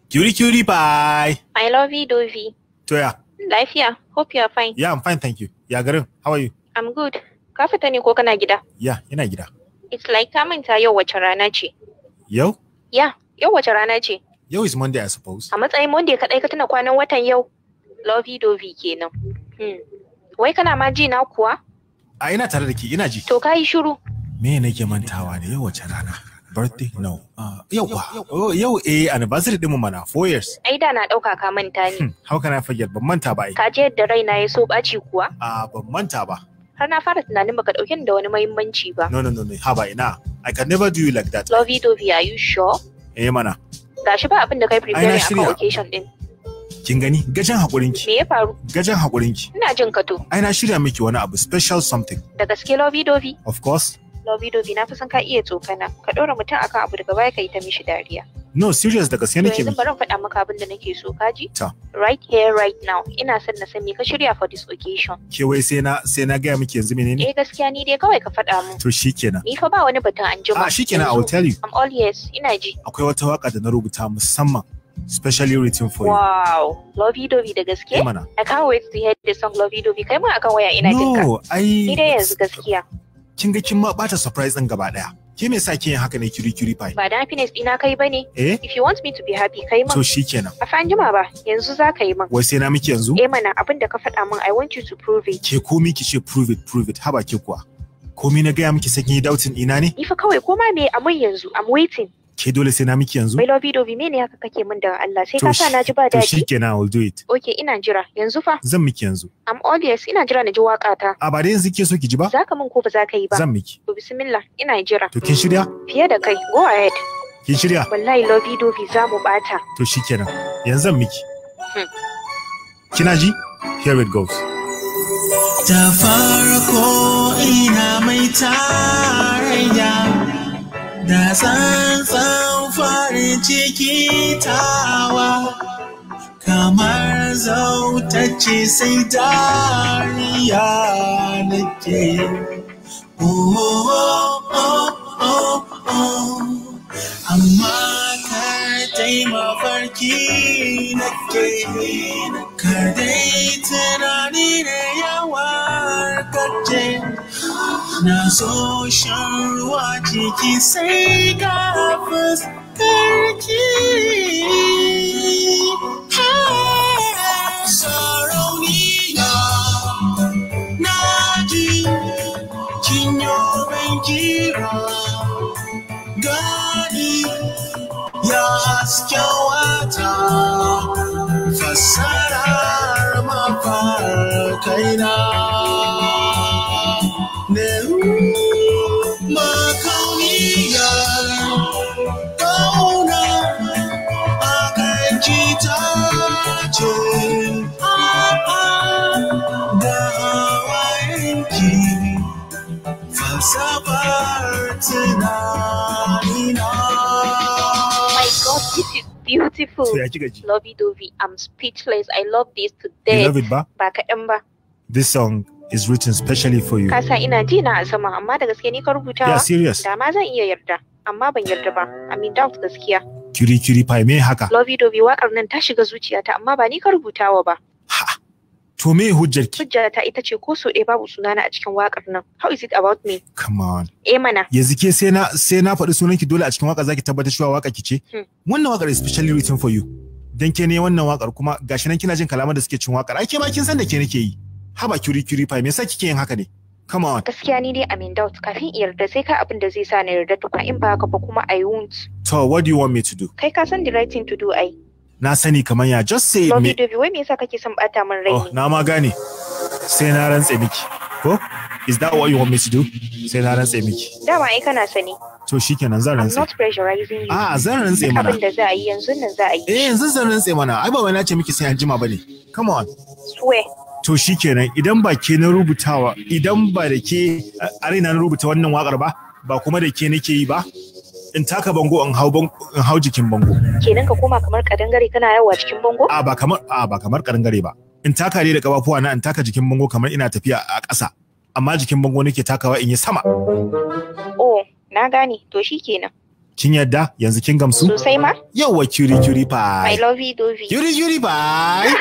Cutie pie. I love you, Dovey. Toya. Lafiya. Hope you are fine. Yeah, I'm fine, thank you. Ya garin, how are you? I'm good. Ka fita ne ko kana gida? Yeah, ina gida. It's like ka manta yau wace rana ce. Yau? Yeah, yau wace rana ce. Yau is Monday, I suppose. A matsayin Monday kadai ka tuna kwanan watan yau. Lovey Dovey kenan. Wai kana ma ji na kuwa? A ina tare da ki, ina ji. To kai shiru. Me nake mantawa ne yau wace rana? Birthday? No. Yau anniversary din mu mana 4 years. Ai da na dauka ka manta ne. How can I forget? Ban manta ba ai. Ka je yadda raina ya so baci kuwa? Ban manta ba. Har na fara tunanin baka dauke da wani muhimmanci ba. No. Ha ba ina. I can never do you like that. Lovey Dovey, are you sure? Mana. Gashi ba abin da kai prepare akan occasion din. Kin gani? Gajen hakurinki. Me ya faru? Gajen hakurinki. Ina jin ka to. Ai na shirya miki wani abu special something. Da gaske Lovey Dovey? Of course. Lovey Dovey na fi son ka iya tsokana. Ka ɗora mutum akan abu daga baya ka yi ta mishi dariya. No, serious da gaske nake miki. To yanzu bari in faɗa maka abin da nake so kaji? Right here, right now. Ina son na san me ka shirya for this occasion. Ke wai sai na gaya miki yanzu menene? Gaskiya ni dai kawai ka faɗa mu. To shikenan. Ni fa ba wani batun anjima. Shikenan, I will tell you. I'm all yes, ina ji. Akwai wata waka da na rubuta musamman. Specially written for you. Wow, Lovey Dovey da gaske? I can't wait to hear the song Lovey Dovey. Kai ma akan waya ina jinka. No, ni dai yanzu gaskiya. Kin ga kin ma bata surprise din gaba daya. Ke me yasa kin yin haka ne kiri pie? Ba da happiness dina kai bane. If you want me to be happy kai ma. To shikenan. A fa anjima ba, yanzu za ka yi min. Wai sai na miki yanzu? Mana abin da ka faɗa min I want you to prove it. Ke komi ki ce prove it. Haba ke kuwa. Komi na gaya miki sai kin yi doubting ina ne? Ni fa kawai koma me a mun yanzu. I'm waiting. Ke dole sai na miki yanzu? Mai Lovey Dovey me ne haka kake min da Allah sai ka sa na ji ba daɗi. To shikenan, I will do it. Okay, ina jira. Yanzu fa? Zan miki yanzu. I'm all yes, ina jira na ji waka ta. A ba da yanzu ke so ki ji ba? Za ka min ko ba za ka yi ba? Zan miki. To bismillah, ina jira. To kin shirya? Fiye da kai, go ahead. Kin shirya? Wallahi Lovey Dovey za mu bata. To shikenan. Yanzu zan miki. Kina ji? Here it goes. Da farko ina mai tarayya da tsantsan farin ciki tawa kamar zautacce sai dariya nake amma kar dai mafarki nake kar dai tunani da yawar kace na so shan ruwa ciki sai ga fuskarki sarauniya na ji kinyo ban kira gani ya haske wata fassarar mafarkaina ne makauniyar ƙauna akan kita ce da hawayenki falsafar tunanina. This is beautiful. Lovey Dovey. I'm speechless. I love this to death. You love it, ba? Ba kaɗan ba. This song is written specially for you. Kasa ina ji na a sama, amma da gaske ni ka rubuta. Yeah, serious. Da ma zan iya yarda, amma ban yarda ba. I mean doubt gaskiya. Kiri pie me haka? Lovey Dovey waƙar nan ta shiga zuciyata, amma ba ni ka rubutawa ba. To me hujjarki? Hujjata ita ce ko so ɗaya babu sunana a cikin waƙar nan. How is it about me? Come on. Mana. Yanzu ke sai na faɗi sunanki dole a cikin waƙar zaki tabbatar cewa waƙar ki ce? Wannan waƙar is specially written for you. Dan ke ne wannan waƙar kuma gashi nan kina jin kalaman da suke cin waƙar. Ai ke ma kin san da ke nake yi. Haba kiri pie me yasa kike yin haka ne? Come on. Gaskiya ni dai I'm in doubt kafin yarda sai ka abin da zai sa na yarda tukun in ba haka ba kuma I won't. So what do you want me to do? Kai ka san the right thing to do ai. Na sani kamar ya just say Lovey Dovey wai me yasa kake son bata min rai ne? Oh, na ma gane. Sai na rantse miki. Ko? Is that what you want me to do? Sai na rantse miki. Dama ai kana sani. To shikenan zan rantse. I'm not pressurizing you. Zan rantse mana. Abin da za a yi yanzu nan za a yi. Yanzu zan rantse mana. Ai ba wai na ce miki sai an jima bane. Come on. Swear. To shikenan idan ba ke na rubutawa, idan ba da ke a raina na rubuta wannan wakar ba kuma da ke nake yi ba. In taka bango in hau jikin bango. Kenan ka koma kamar kadangare kana yawa cikin bango? Ba kamar kadangare ba. In taka ne da kafafuwa na in taka jikin bango kamar ina tafiya a ƙasa. Amma jikin bango nake takawa in yi sama. Oh, na gane. To shikenan. Kin yadda? Yanzu kin gamsu? Sosai ma? Yawwa kiri pie. I love you, Dovey. Kiri pie.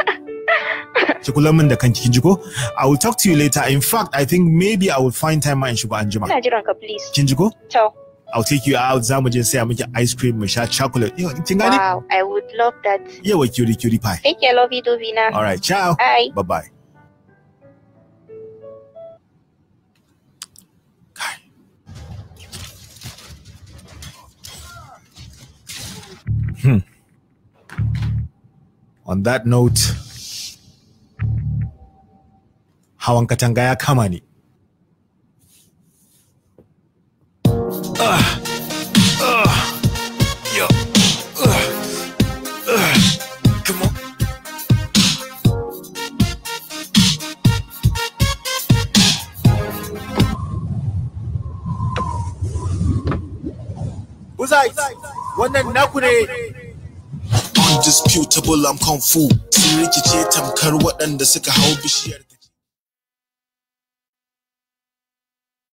Ki kula min da kanki kin ji ko? I will talk to you later. In fact, I think maybe I will find time ma in shigo anjima. Ina jiran ka please. Kin ji ko? Ciao. I'll take you out. Za mu je saya miki ice cream mu sha chocolate. Kin gane? Wow, I would love that. Yawa kiri pie. Take care, Lovey Dovey na. All right, ciao. Bye. Bye-bye. On that note, hawan katanga ya kama ni. Come on. wannan naku ne. Undisputable I'm kung fu. Sun rikice tamkar waɗanda suka hau bishiyar